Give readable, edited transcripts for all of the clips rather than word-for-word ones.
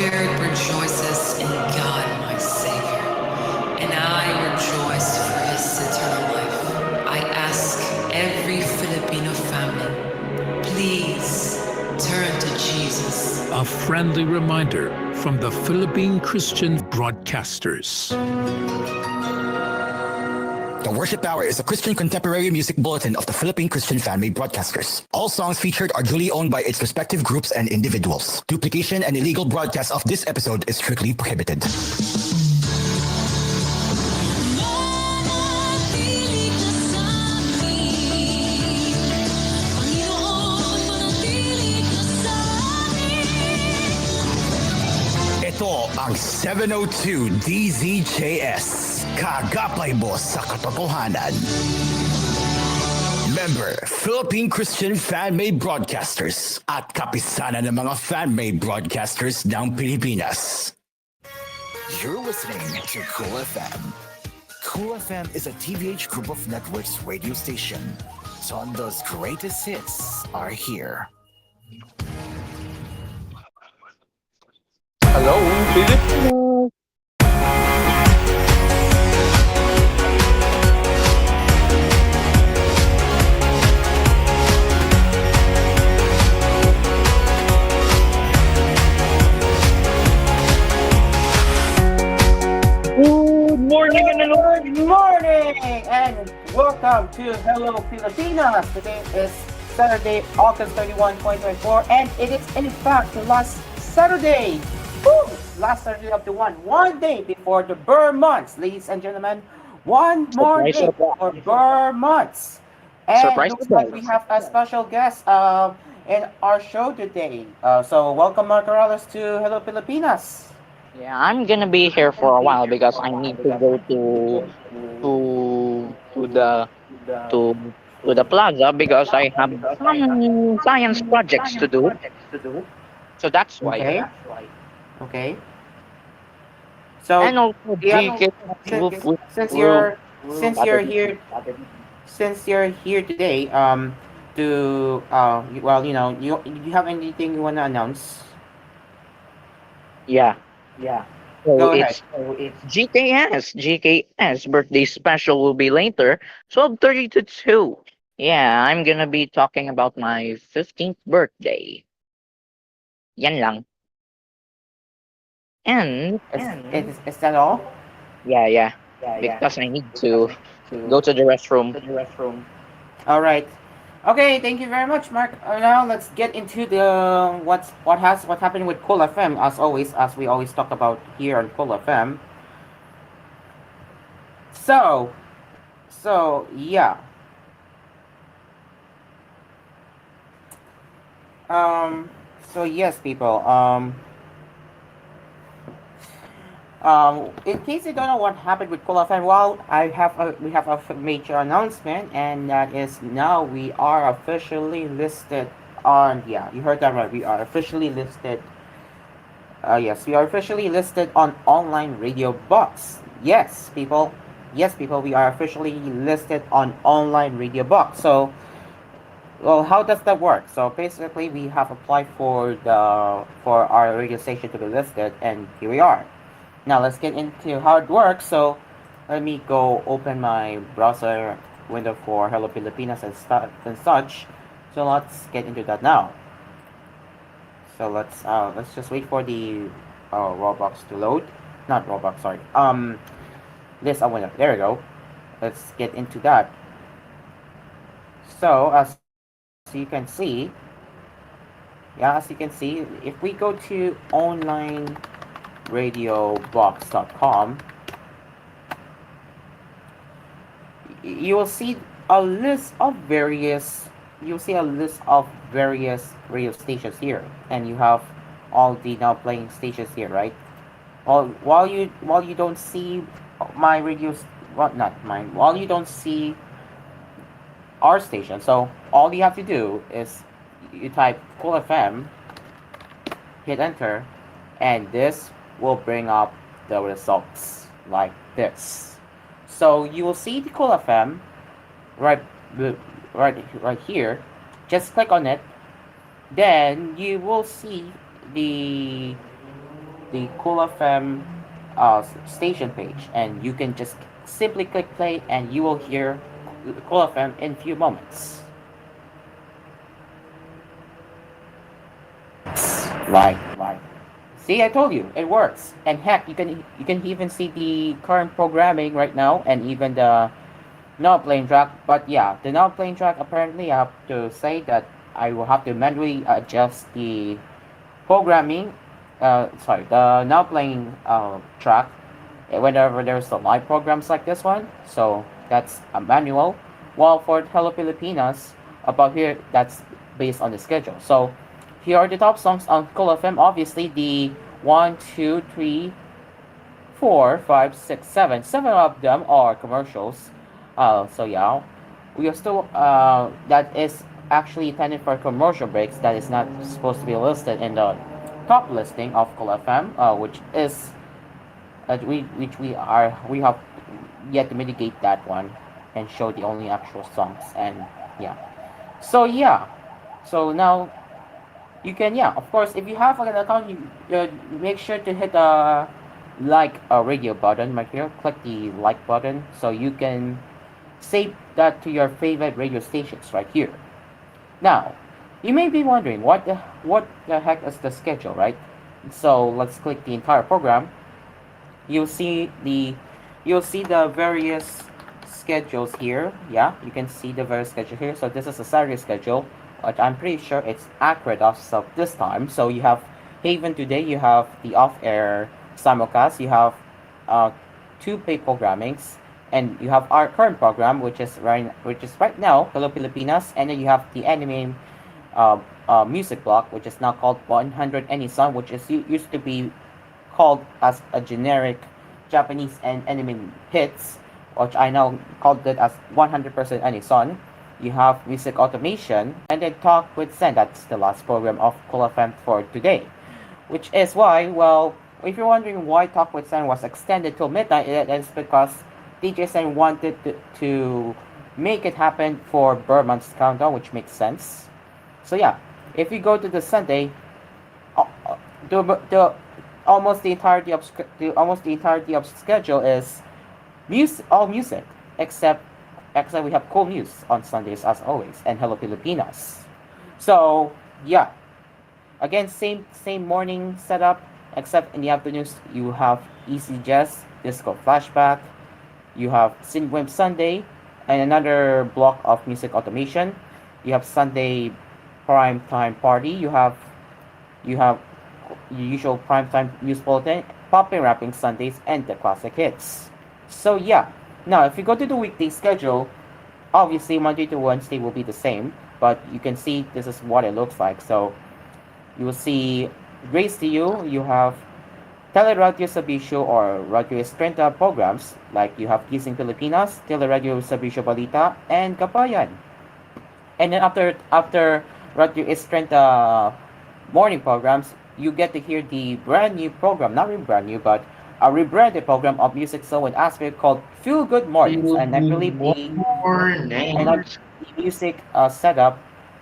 spirit rejoices in God my Savior, and I rejoice for his eternal life. I ask every Filipino family, please turn to Jesus. A friendly reminder from the Philippine Christian Broadcasters. The Worship Hour is a Christian contemporary music bulletin of the Philippine Christian Fan-Made Broadcasters. All songs featured are duly owned by its respective groups and individuals. Duplication and illegal broadcast of this episode is strictly prohibited. Ito ang 702 DZJS. Kagapay mo sa katotohanan. Member, Philippine Christian Fan-Made Broadcasters at kapisanan ng mga fan-made broadcasters ng Pilipinas. You're listening to koolFM. koolFM is a TVH Group of Networks radio station. Tondo's greatest hits are here. Hello, Pilipinas! Good morning and welcome to Hello Pilipinas. Today is Saturday, August 31, 2024, and it is in fact the last Saturday. Woo! Last Saturday of the one day before the Burr months, ladies and gentlemen. One more day for Burr months. And looks like we have a special guest in our show today. So welcome Mark Morales to Hello Pilipinas. Yeah, I'm gonna be here for a while because I need to go to the to to the plaza because I have some science projects to do. So that's why. Okay. So And also GK since you're here today, you have anything you wanna announce? Yeah. So Go it's GKS birthday special will be later, 12:30 to 2. Yeah, I'm gonna be talking about my 15th birthday. Yan lang. And Is that all? yeah, because I need to go to the restroom. All right. Okay, thank you very much, Mark. Now let's get into the what happened with koolFM as we always talk about here on koolFM. So yeah. So yes, people. In case you don't know what happened with koolFM, well, we have a major announcement, and that is now we are officially listed on. Yeah, you heard that right. We are officially listed. Yes, we are officially listed on online radio box. Yes, people. Yes, people. We are officially listed on online radio box. So, well, how does that work? So basically, we have applied for our radio station to be listed, and here we are. Now let's get into how it works. So let me go open my browser window for Hello Pilipinas and such. So let's get into that now. So let's just wait for the Roblox to load. Not Roblox, sorry. This window. There we go. Let's get into that. So as you can see, if we go to onlineradiobox.com, you will see a list of various radio stations here, and you have all the now playing stations here, right? While you don't see my radios, well, not mine. While you don't see our station, so all you have to do is you type koolFM, hit enter, and this will bring up the results like this. So you will see the koolFM right here. Just click on it. Then you will see the the koolFM station page, and you can just simply click play, and you will hear koolFM in few moments. Like, see, I told you, it works. And heck, you can even see the current programming right now, and even the not playing track. But yeah, the not playing track, apparently I have to say that I will have to manually adjust the programming. Sorry, the now playing track whenever there's some live programs like this one. So that's a manual. While for Hello Pilipinas, about here, that's based on the schedule. So here are the top songs on koolFM. Obviously, the one, two, three, 4, 5, 6, 7. 7 of them are commercials. So yeah, we are still that is actually intended for commercial breaks. That is not supposed to be listed in the top listing of koolFM, which is we have yet to mitigate that one and show the only actual songs. And yeah, so yeah, so now you can, yeah, of course, if you have an account, you make sure to hit the like a radio button right here. Click the like button so you can save that to your favorite radio stations right here. Now, you may be wondering what the heck is the schedule, right? So let's click the entire program. You'll see the you'll see the various schedules here. Yeah, you can see the various schedule here. So this is a Saturday schedule, but I'm pretty sure it's accurate as of this time. So you have Haven today. You have the off-air simulcast. You have uh, two paid programmings, and you have our current program, which is right now Hello Pilipinas, and then you have the anime music block, which is now called 100 Anyson, which is used to be called as a generic Japanese and anime hits, which I now called it as 100% Anyson. You have music automation, and then talk with Sen. That's the last program of koolFM for today, which is why, well, if you're wondering why Talk with Sen was extended till midnight, it is because DJ Sen wanted to make it happen for Burman's countdown, which makes sense. So yeah, if you go to the Sunday, uh, uh, the almost the entirety of schedule is all music, except we have koolNews on Sundays as always, and Hello Pilipinas. So yeah, again, same morning setup, except in the afternoons you have Easy Jazz, Disco Flashback, you have Synthwave Sunday, and another block of music automation. You have Sunday prime time party. You have your usual prime time news bulletin, popping rapping Sundays, and the classic hits. So yeah, now if you go to the weekday schedule, obviously Monday to Wednesday will be the same, but you can see this is what it looks like. So you will see Grace to You. You have Teleradio Sabisyo or Radio Estrenta programs, like you have Gising Pilipinas, Teleradio Sabisyo Balita, and Kabayan. And then after Radio Estrenta morning programs, you get to hear the brand new program, not really brand new, but a rebranded program of Music Soul and Asphere called Feel Good Mornings. And I believe the music setup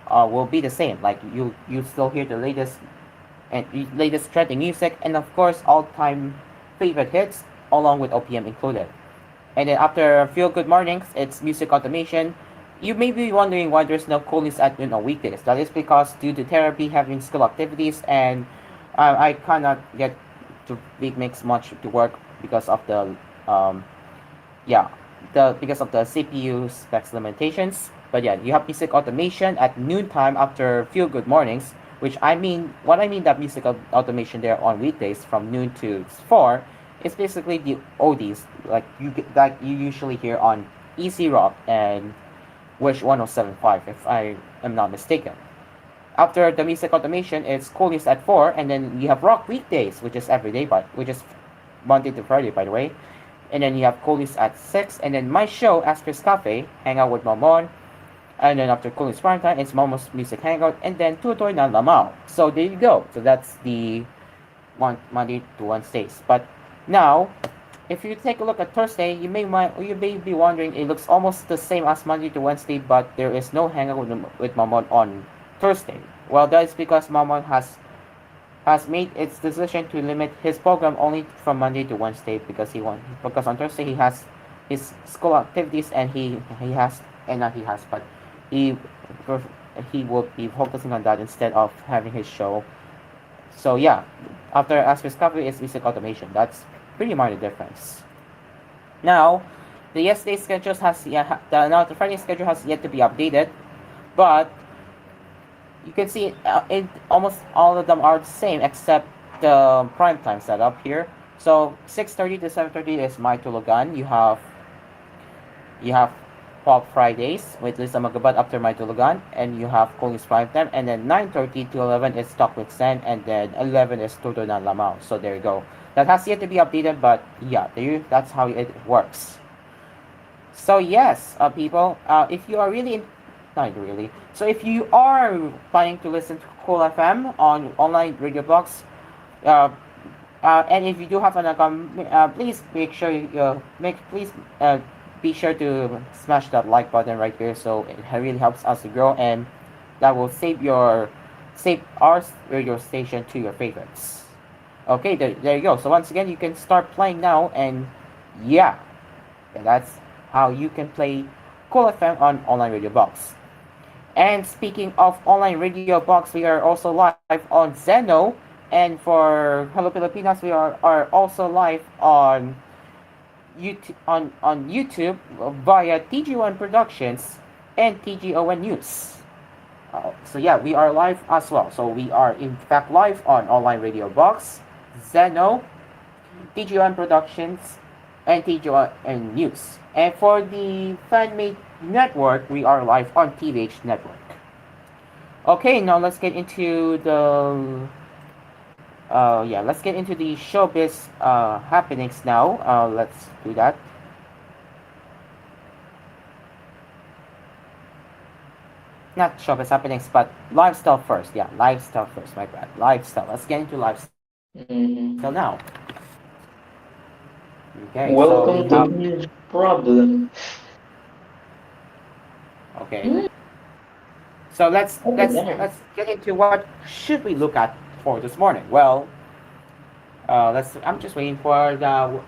will be the same. Like you still hear the latest trending music, and of course all-time favorite hits along with OPM included. And then after Feel Good Mornings, it's music automation. You may be wondering why there's no coolness at noon on weekdays. That is because due to therapy, having school activities, and I cannot get to big mix much to work because of the yeah because of the CPU specs limitations. But yeah, you have music automation at noontime after Feel Good Mornings, which what I mean that music automation there on weekdays from noon to 4 is basically the oldies like you usually hear on Easy Rock and Wish 107.5 if I am not mistaken. After the music automation, it's coolness at 4, and then you have rock weekdays, which is every day, but which is Monday to Friday, by the way. And then you have coolness at 6, and then my show, Asphere's Cafe, hang out with Momon. And then after coolness prime time, it's Momo's music hangout, and then Tutoy na Lamao. So there you go. So that's the Monday to Wednesdays. But now, if you take a look at Thursday, you may be wondering, it looks almost the same as Monday to Wednesday, but there is no hangout with Momon on Thursday. Well, that is because Momon has has made its decision to limit his program only from Monday to Wednesday because on Thursday he has his school activities and he has and not he has but he he will be focusing on that instead of having his show. So yeah, after Asphere's discovery is basic automation. That's pretty minor difference. Now, the yesterday schedules has now the Friday schedule has yet to be updated, but you can see almost all of them are the same except the prime time setup here. So 6:30 to 7:30 is My Tulugan. You have Pop Fridays with Lisa Magabat after My Tulugan, and you have koolNews Prime Time, and then 9:30 to 11 is Talk with Sen, and then 11 is Todo na Lamao. So there you go. That has yet to be updated, but yeah, that's how it works. So yes, people, if you are really, not really. So if you are planning to listen to koolFM on online radio box, and if you do have an account, please make sure please be sure to smash that like button right here. So it really helps us to grow, and that will save our radio station to your favorites. Okay, there you go. So once again, you can start playing now, and yeah, and that's how you can play koolFM on online radio box. And speaking of online radio box, we are also live on Zeno, and for Hello Pilipinas, we are also live on YouTube via TGON Productions and TGON News. So yeah, we are live as well. So we are in fact live on online radio box, Zeno, TGON Productions, and TGON News. And for the fan-made network, we are live on TVH Network. Okay, now let's get into the let's get into the showbiz happenings now. Let's do that. Not showbiz happenings, but lifestyle first. Yeah, lifestyle first. My bad. Lifestyle. Let's get into lifestyle now. Okay, so we Welcome to have. his problem. Okay, so let's Over let's there. let's get into what should we look at for this morning. Well, let's. I'm just waiting for the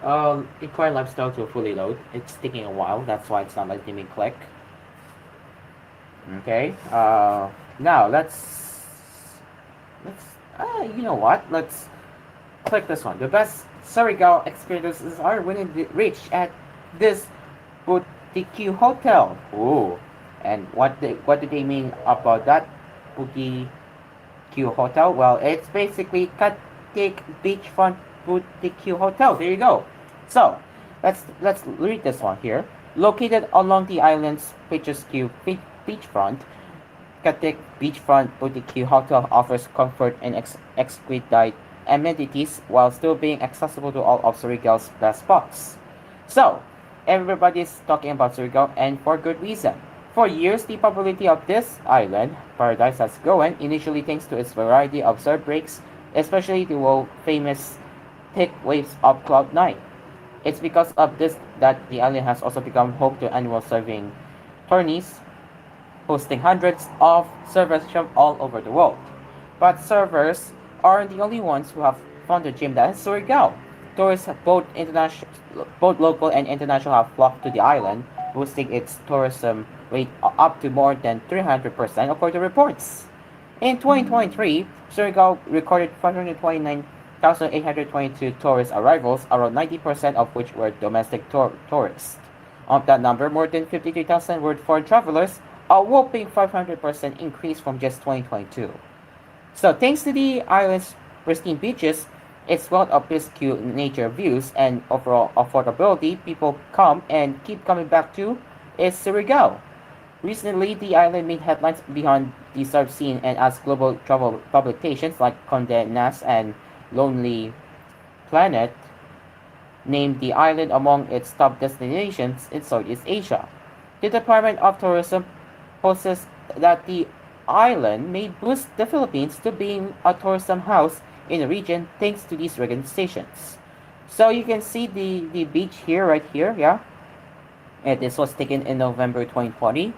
Inquiry Lifestyle to fully load. It's taking a while. That's why it's not letting me click. Okay. Now let's. You know what? Let's click this one. The best Surigao experiences are within the reach at this boutique hotel. Ooh, and what do they mean about that boutique hotel? Well, it's basically Katik Beachfront Boutique Hotel. There you go. So let's read this one here. Located along the island's picturesque beachfront, Katik Beachfront Boutique Hotel offers comfort and exquisite amenities while still being accessible to all of Surigao's best spots. So, everybody's talking about Surigao, and for good reason. For years, the popularity of this island paradise has grown, initially thanks to its variety of surf breaks, especially the world famous thick waves of Cloud 9. It's because of this that the island has also become home to annual surfing tourneys, hosting hundreds of surfers from all over the world. But surfers aren't the only ones who have found a gym that is Surigao. Tourists, both local and international, have flocked to the island, boosting its tourism rate up to more than 300% according to reports. In 2023, Surigao recorded 529,822 tourist arrivals, around 90% of which were domestic tourists. Of that number, more than 53,000 were foreign travelers, a whopping 500% increase from just 2022. So thanks to the island's pristine beaches, its wealth of picturesque nature views, and overall affordability, people come and keep coming back to is Surigao. Recently, the island made headlines beyond the surf scene and as global travel publications like Condé Nast and Lonely Planet named the island among its top destinations in Southeast Asia. The Department of Tourism posts that the island may boost the Philippines to being a tourism house in the region thanks to these organizations. So you can see the beach here, right here, yeah? And this was taken in November 2020.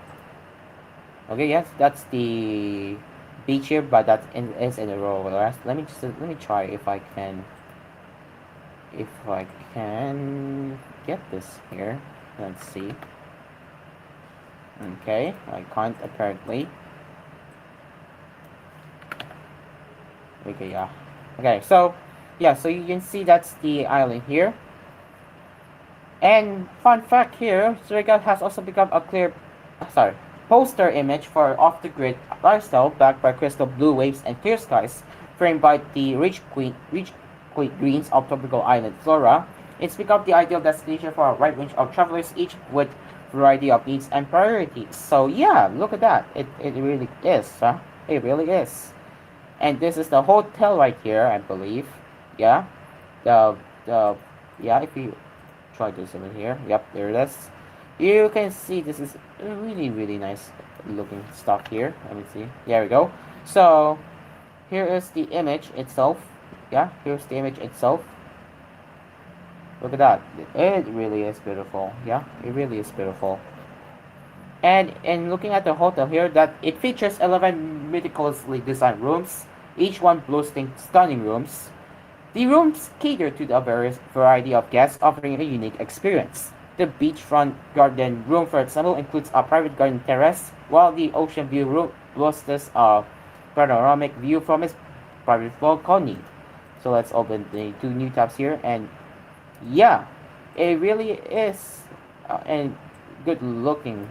Okay, yes, that's the beach here, but that is in a row. Let me try if I can get this here. Let's see. Okay, I can't apparently. Okay, yeah. Okay, so yeah, so you can see that's the island here. And fun fact here, Surigao has also become a sorry, poster image for off-the-grid lifestyle backed by crystal blue waves and clear skies, framed by the rich greens of tropical island flora. It's become the ideal destination for a wide range of travelers, each with variety of needs and priorities. So yeah, look at that. It really is, huh? It really is. And this is the hotel right here, I believe. Yeah. The the yeah, if you try to zoom in here. Yep, there it is. You can see this is really nice looking stuff here. Let me see. There we go. So here is the image itself. Yeah, here's the image itself. Look at that. It really is beautiful. Yeah, it really is beautiful. And in looking at the hotel here, that it features 11 meticulously designed rooms, each one boasting stunning rooms. The rooms cater to the various variety of guests, offering a unique experience. The beachfront garden room, for example, includes a private garden terrace, while the ocean view room boasts a panoramic view from its private balcony. So let's open the two new tabs here, and yeah, it really is and good looking.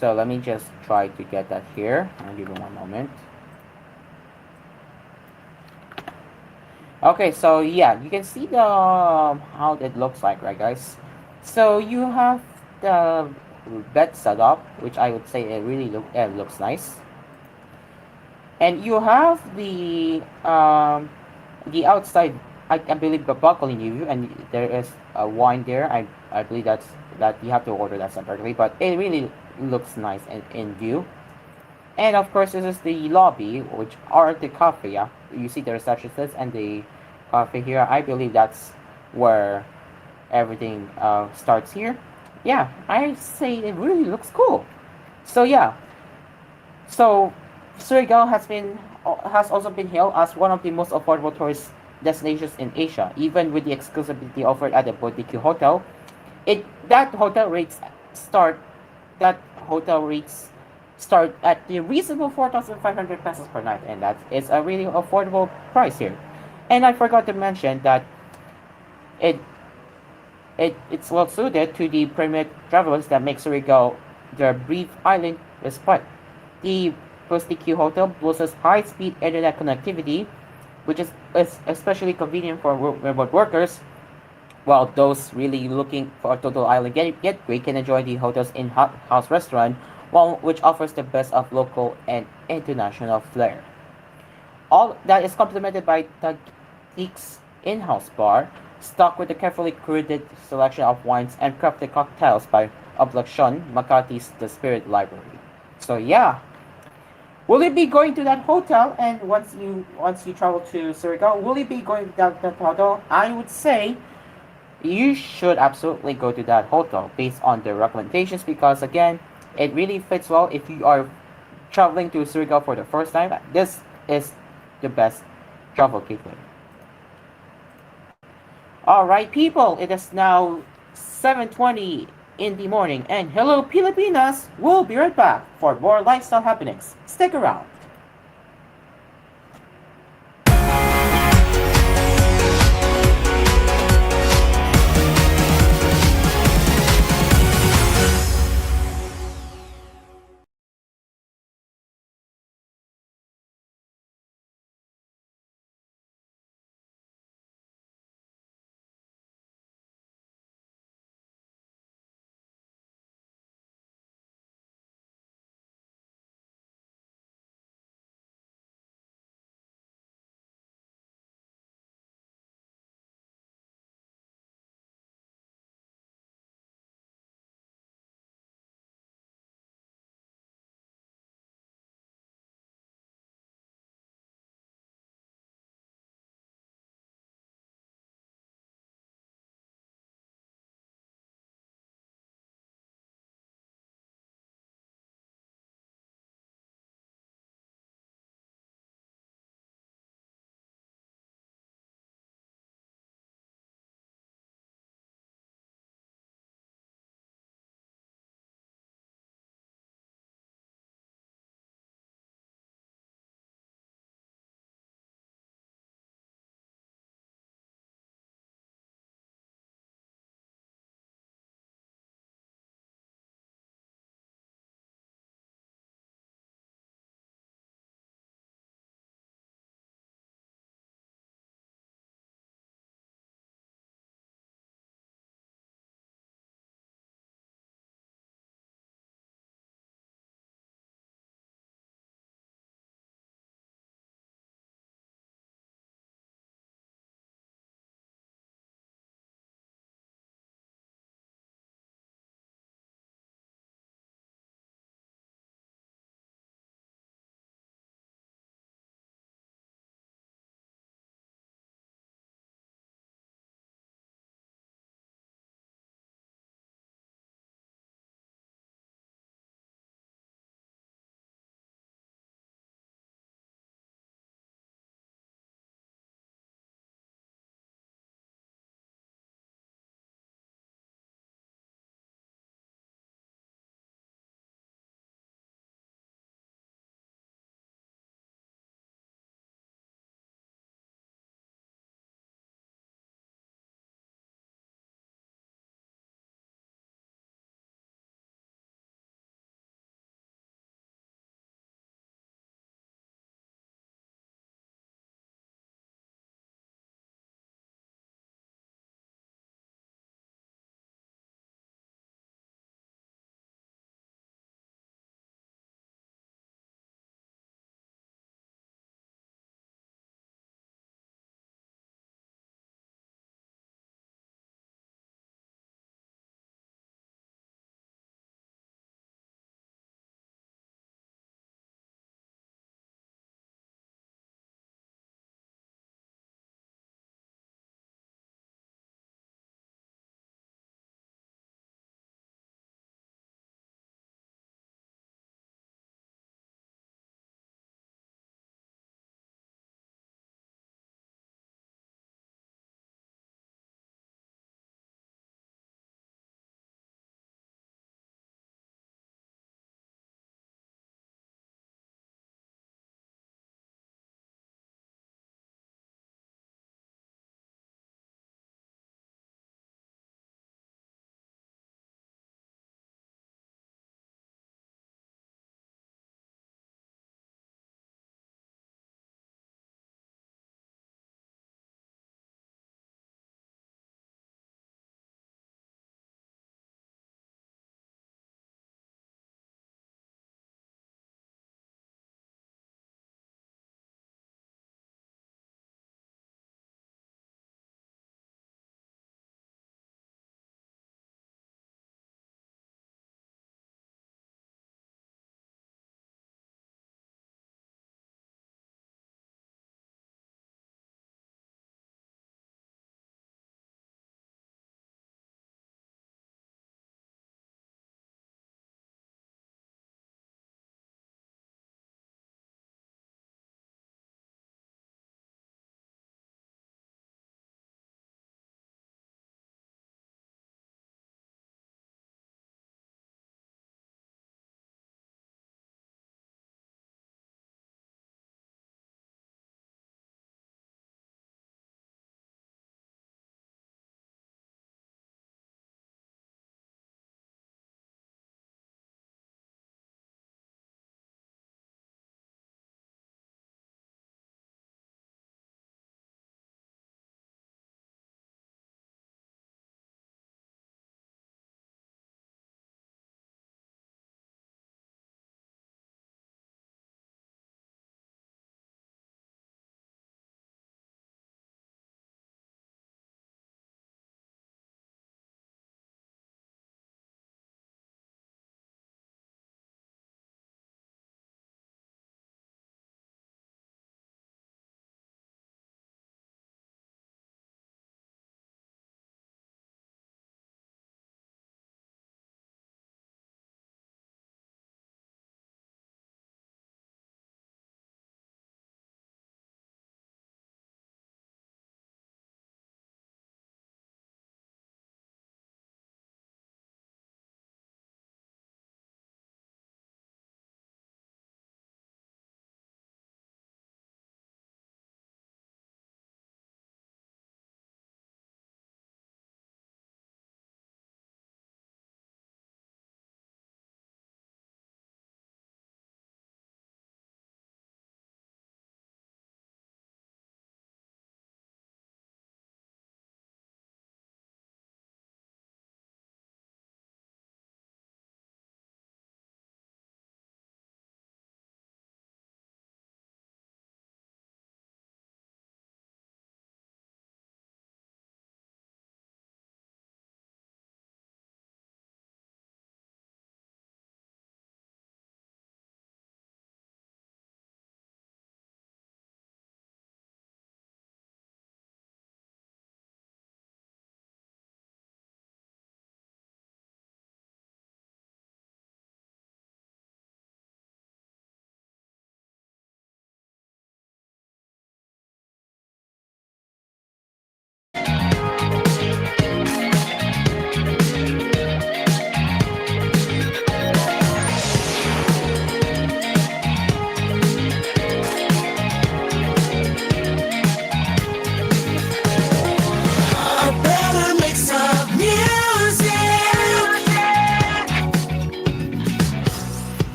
So let me just try to get that here. I'll give it one moment. Okay, so yeah, you can see the how it looks like, right, guys? So you have the bed setup, which I would say it really looks nice, and you have the outside. I believe the balcony view, and there is a wine there. I believe that you have to order that separately, but it really looks nice in view. And of course, this is the lobby, which are the cafe. Yeah, you see the receptionist and the cafe here. I believe that's where everything starts here. Yeah, I say it really looks cool. So yeah, so Surigao has also been hailed as one of the most affordable tourist destinations in Asia, even with the exclusivity offered at the Boutique Hotel. It that hotel rates start that hotel rates start at the reasonable 4,500 pesos per night, and that is a really affordable price here. And I forgot to mention that it it's well suited to the premier travelers that make Surigao their brief island respite. The Boutique Hotel boasts high-speed internet connectivity, which is especially convenient for remote workers, while those really looking for a total island getaway can enjoy the hotel's in-house restaurant, which offers the best of local and international flair. All that is complemented by Tageek's in-house bar, stocked with a carefully curated selection of wines and crafted cocktails by Oblacion, Makati's The Spirit Library. So yeah, will you be going to that hotel? And once you travel to Surigao, will you be going to that hotel? I would say you should absolutely go to that hotel based on the recommendations because again, it really fits well if you are traveling to Surigao for the first time. This is the best travel gateway. All right, people, it is now 7:20 in the morning, and Hello Pilipinas. We'll be right back for more lifestyle happenings. Stick around.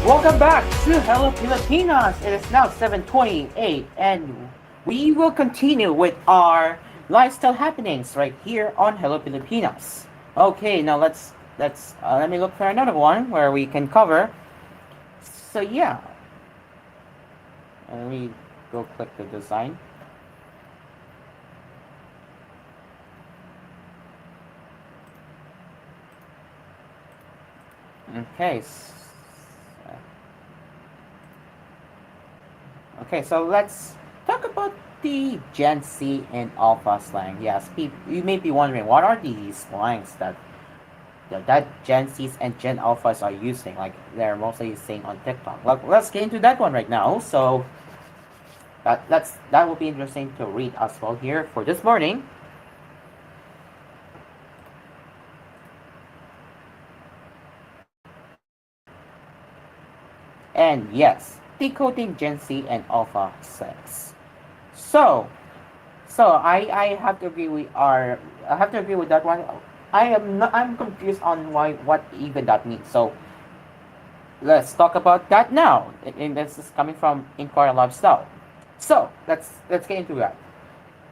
Welcome back to Hello Pilipinas. It is now 7:28 and we will continue with our lifestyle happenings right here on Hello Pilipinas. Okay, now let's let me look for another one where we can cover. So yeah, let me go click the design. Okay. Okay, so let's talk about the Gen Z and Alpha slang. Yes, you may be wondering what are these slangs that Gen Zs and Gen Alphas are using, like they're mostly saying on TikTok. Let's get into that one right now. So that will be interesting to read as well here for this morning. And yes, decoding Gen Z and Alpha slangs. So I have to agree I have to agree with that one. I'm confused on why what even that means. So let's talk about that now. And this is coming from Inquire Lifestyle. So let's get into that.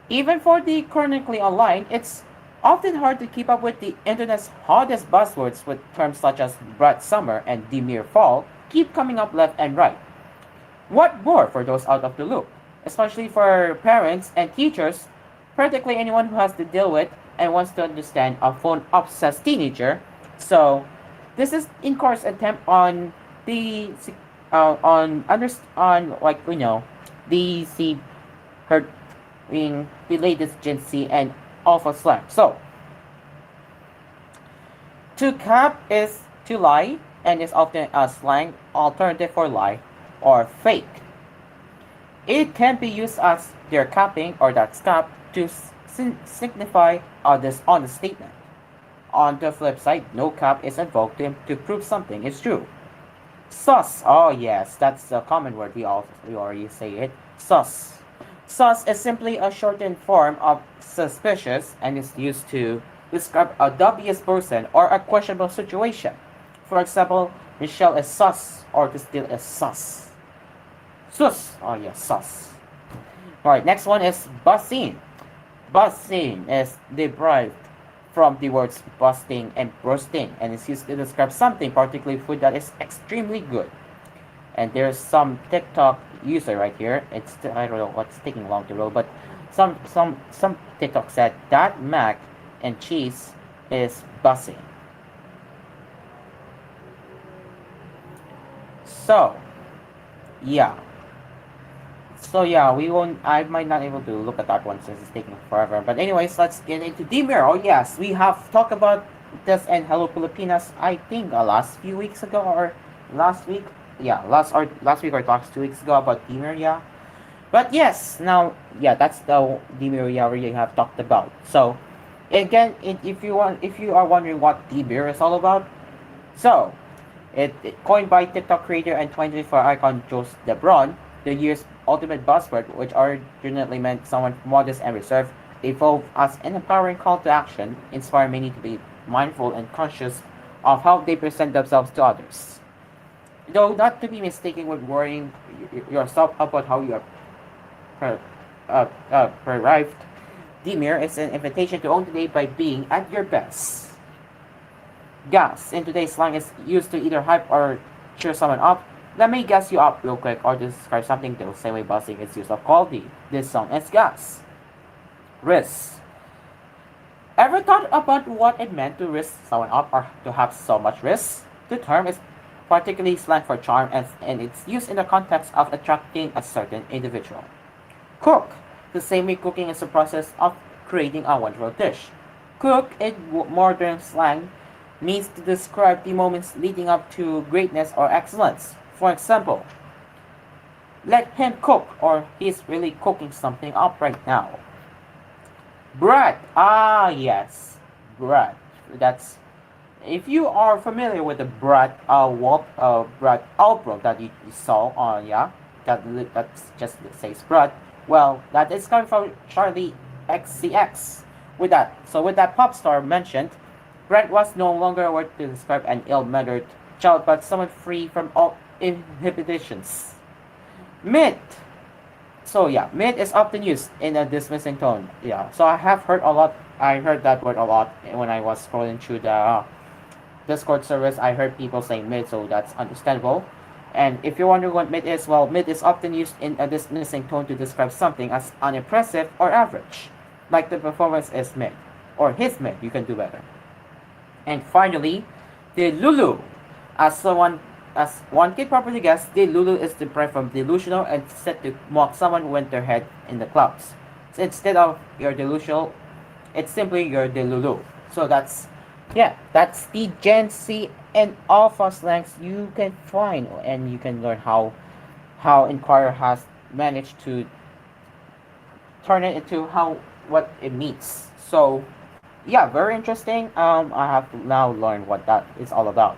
Even for the chronically online, it's often hard to keep up with the internet's hottest buzzwords with terms such as bright summer and demure fall keep coming up left and right. What more for those out of the loop? Especially for parents and teachers, practically anyone who has to deal with and wants to understand a phone obsessed teenager. So, this is in course attempt on the on like the her being the latest Gen Z and Alpha slang. So, to cap is to lie and is often a slang alternative for lie or fake. It can be used as they're capping or that's cap to signify a dishonest statement. On the flip side, no cap is invoked to prove something is true. Sus. Oh yes, that's a common word. We already say it. Sus. Sus is simply a shortened form of suspicious and is used to describe a dubious person or a questionable situation. For example, Michelle is sus or to steal is sus. Sus. Oh yes, sus. Alright, next one is buzzing. Buzzing is derived from the words busting and bursting and is used to describe something, particularly food that is extremely good. And there's some TikTok user right here. I don't know what's taking long to load, but some TikTok said that mac and cheese is buzzing. So yeah. So yeah, we won't. I might not able to look at that one since it's taking forever. But anyways, let's get into Demir. Oh yes, we have talked about this and Hello Pilipinas. I think last few weeks ago or last week. Yeah, last week or last 2 weeks ago about Demir. Yeah, but yes, now yeah, that's the Demir we already have talked about. So again, if you are wondering what Demir is all about, so it coined by TikTok creator and 2024 icon Jos Debron, the year's ultimate buzzword, which originally meant someone modest and reserved, evolved as an empowering call to action, inspiring many to be mindful and conscious of how they present themselves to others. Though not to be mistaken with worrying yourself about how you are perceived, Demir is an invitation to own the day by being at your best. Gas in today's slang is used to either hype or cheer someone up. Let me gas you up real quick or describe something the same way buzzing is used of quality. This song is gas. Risk. Ever thought about what it meant to risk someone up or to have so much risk? The term is particularly slang for charm and it's used in the context of attracting a certain individual. Cook. The same way cooking is the process of creating a wonderful dish. Cook in modern slang means to describe the moments leading up to greatness or excellence. For example, let him cook or he's really cooking something up right now. Bread. Ah, yes. Bread. That's if you are familiar with the bread bread album that you saw on that's just says bread. Well, that is coming from Charlie XCX. With that pop star mentioned, Brent was no longer a word to describe an ill-mannered child, but someone free from all inhibitions. Mid. So yeah, mid is often used in a dismissing tone. Yeah. So I have heard a lot. I heard that word a lot when I was scrolling through the Discord service. I heard people saying mid, so that's understandable. And if you're wondering what mid is, well, mid is often used in a dismissing tone to describe something as unimpressive or average, like the performance is mid, or his mid. You can do better. And finally, the Lulu. As one can properly guess, the Lulu is derived from delusional and said to mock someone who went their head in the clouds. So instead of you're delusional, it's simply you're the Lulu. So that's the Gen Z and Alpha slangs you can find, and you can learn how Inquirer has managed to turn it into how what it means. So yeah, very interesting. I have to now learn what that is all about.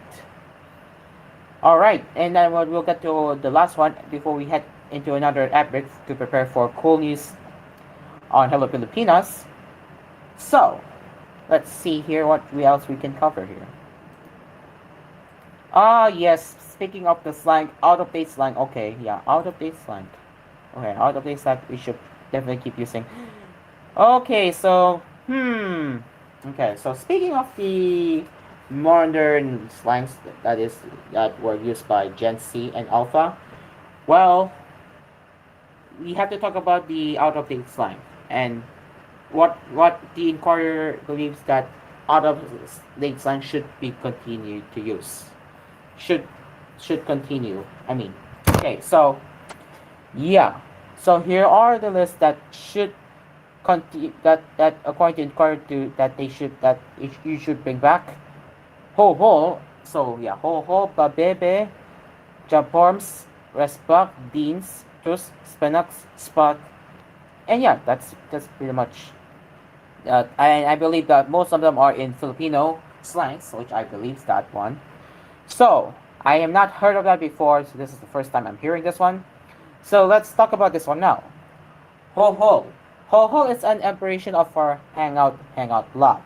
All right, and then we'll get to the last one before we head into another ad break to prepare for koolNews on Hello Pilipinas. So let's see here what else we can cover here. Ah yes, speaking of the slang, out of date slang. Okay, yeah, out of date slang. Okay, out of date slang we should definitely keep using. Okay, so okay, so speaking of the modern slangs that were used by Gen Z and Alpha, well, we have to talk about the out of date slang and what the Inquirer believes that out of date slang should be continued to use. Should should continue. I mean, okay, so yeah, so here are the lists that should that according to Inquirer to that they should that you should bring back. Ho ho. So yeah, ho ho, babebe, jaborms, respak, beans, tus, spenax, spot, and yeah, that's pretty much. I believe that most of them are in Filipino slangs, which I believe is that one. So I have not heard of that before, so this is the first time I'm hearing this one. So let's talk about this one now. Ho ho. Ho ho is an abbreviation of for hangout lot.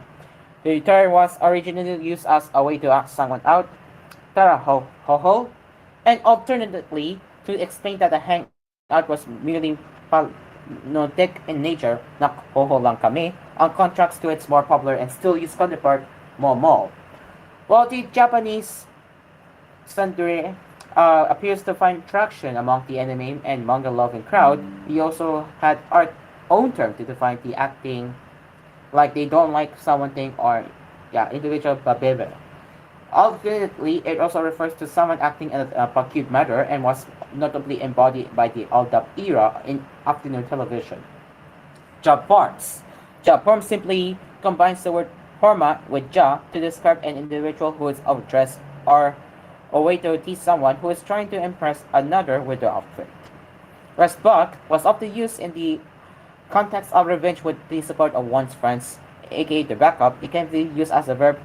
The term was originally used as a way to ask someone out, tara ho ho, and alternatively to explain that the hangout was merely palnotic in nature, nak ho ho lang kami, on contrast to its more popular and still used counterpart, mo mo. While the Japanese tsundere appears to find traction among the anime and manga loving crowd, he also had art own term to define the acting like they don't like someone thing or yeah individual babebe. Alternately, it also refers to someone acting in a acute manner and was notably embodied by the old-up era in afternoon television. Job forms. Job form simply combines the word horma with ja to describe an individual who is overdressed or a way to tease someone who is trying to impress another with their outfit. Respect was often used in the context of revenge with the support of one's friends, aka the backup. It can be used as a verb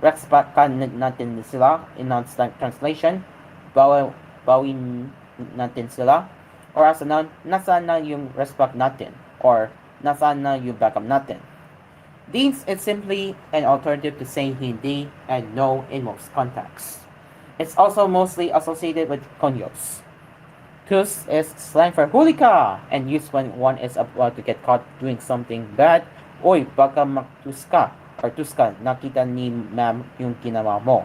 respectan natin sila in translation, bawin natin sila, or as a noun, nasaan na yung respect natin, or nasaan na yung backup natin. This is simply an alternative to saying hindi and no in most contexts. It's also mostly associated with conyos. Tus is slang for huli ka and used when one is about to get caught doing something bad. Oy, baka maktus ka or tus ka, nakita ni ma'am yung ginawa mo.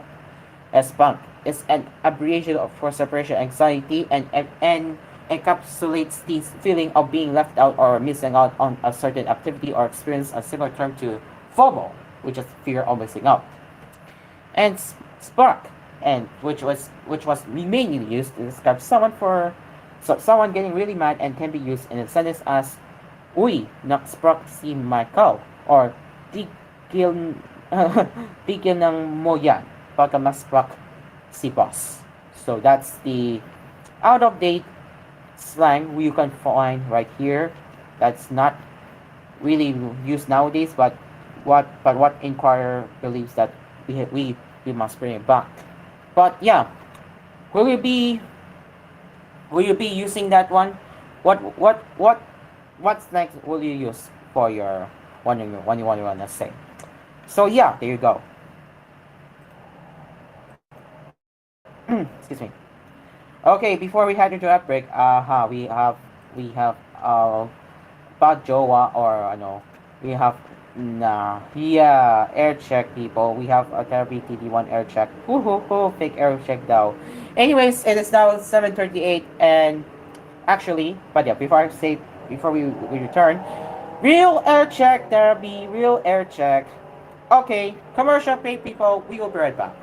S-Bank is an abbreviation for separation anxiety and encapsulates the feeling of being left out or missing out on a certain activity or experience, a similar term to FOMO, which is fear of missing out. And Spark, and which was mainly used to describe someone getting really mad and can be used in a sentence as uy, nakspark si Michael or tigil tigil ng mo yan pagka maspark si boss. So that's the out of date slang you can find right here. That's not really used nowadays, but what Inquirer believes that we must bring it back. But yeah, will you be using that one? What's next will you use for your one you want to say? So yeah, there you go. Excuse me. Okay, before we head into a break, we have bad jowa or ano, we have air check people. We have a Terry TD1 air check. Fake air check daw. Anyways, it is now 7:38 and actually, but yeah, before we return, real air check therapy, real air check. Okay, commercial pay people. We will be right back.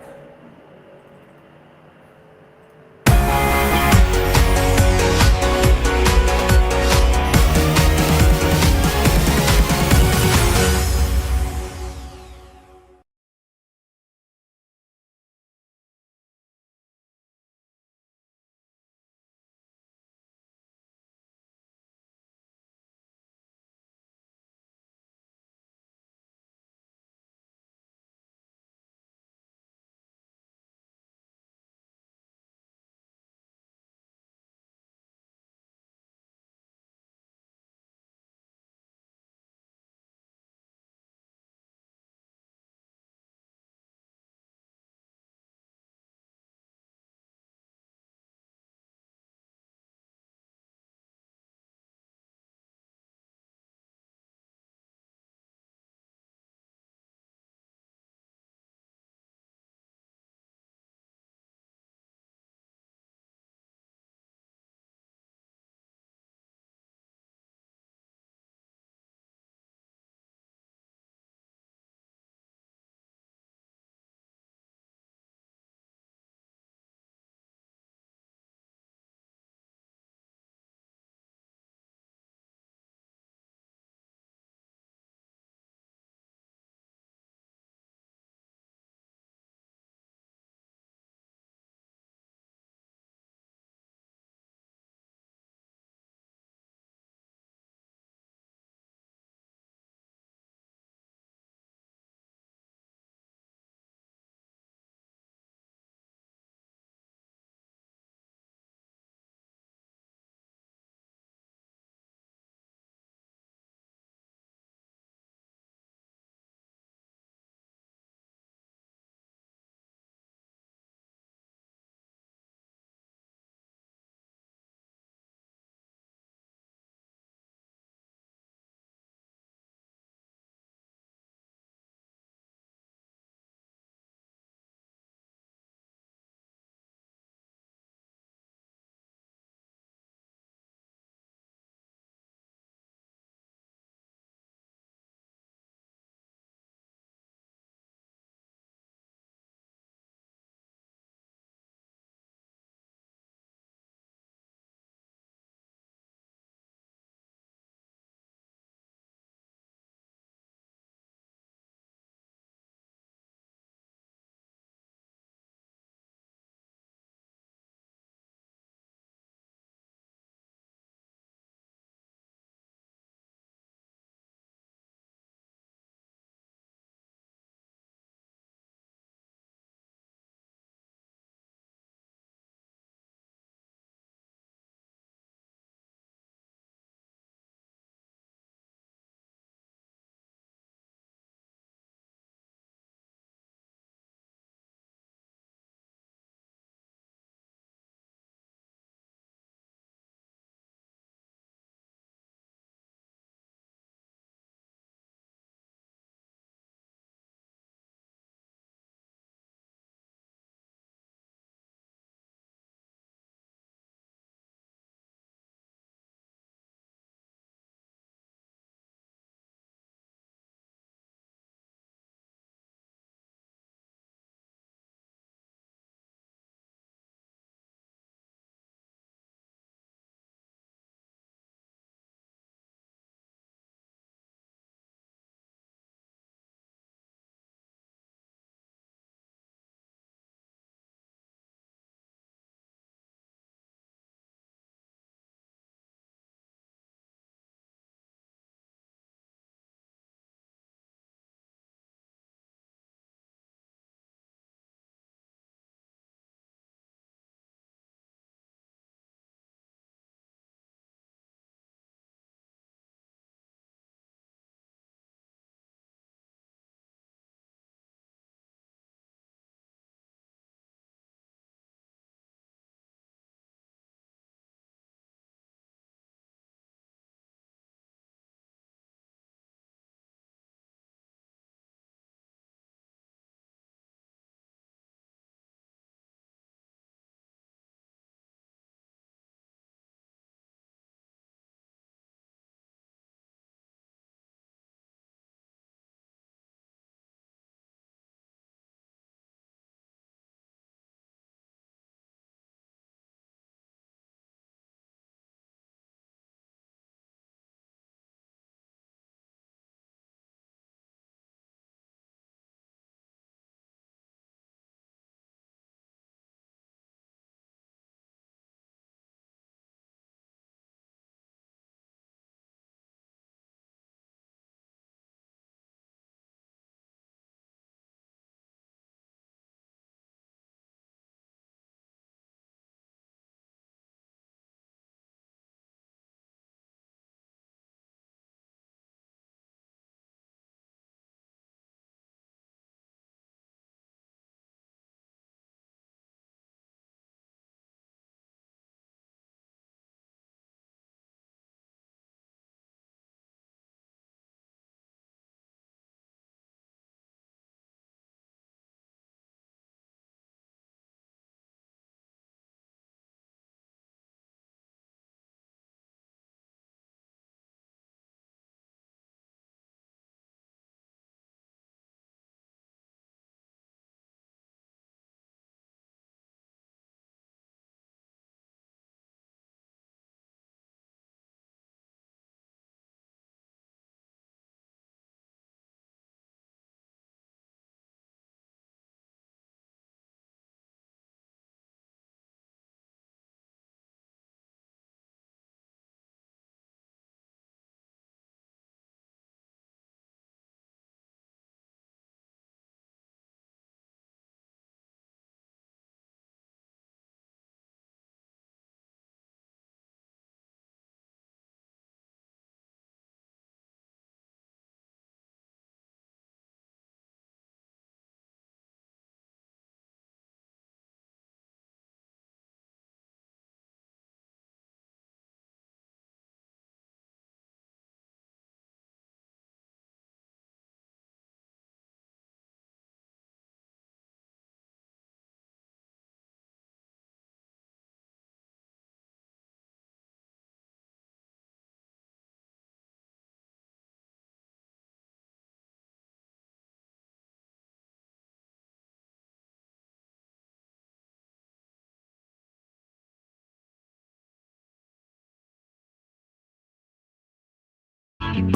Sing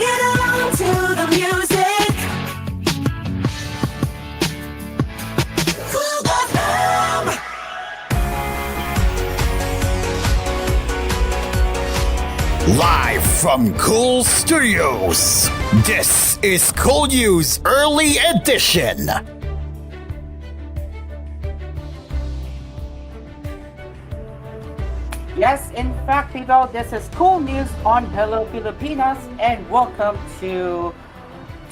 along to the music. koolFM. Live from Cool Studios, this is koolNews Early Edition. Yes, in fact, people, this is koolNews on Hello Pilipinas, and welcome to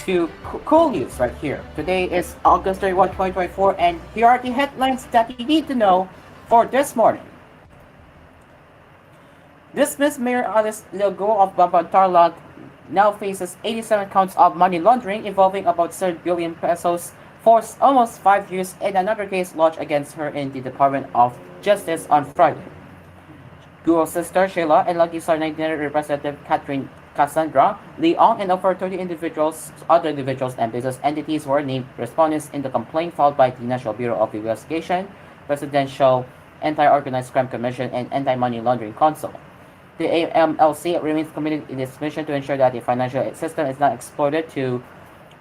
koolNews right here. Today is August 31, 2024, and here are the headlines that you need to know for this morning. Dismissed Mayor Alice Leogo of Bamban Tarlac now faces 87 counts of money laundering involving about 7 billion pesos for almost 5 years, and another case lodged against her in the Department of Justice on Friday. Guo's sister Sheila and Lucky Star 99 Representative Catherine Cassandra Leong and over 30 other individuals and business entities were named respondents in the complaint filed by the National Bureau of Investigation, Presidential Anti-Organized Crime Commission, and Anti-Money Laundering Council. The AMLC remains committed in its mission to ensure that the financial system is not exploited to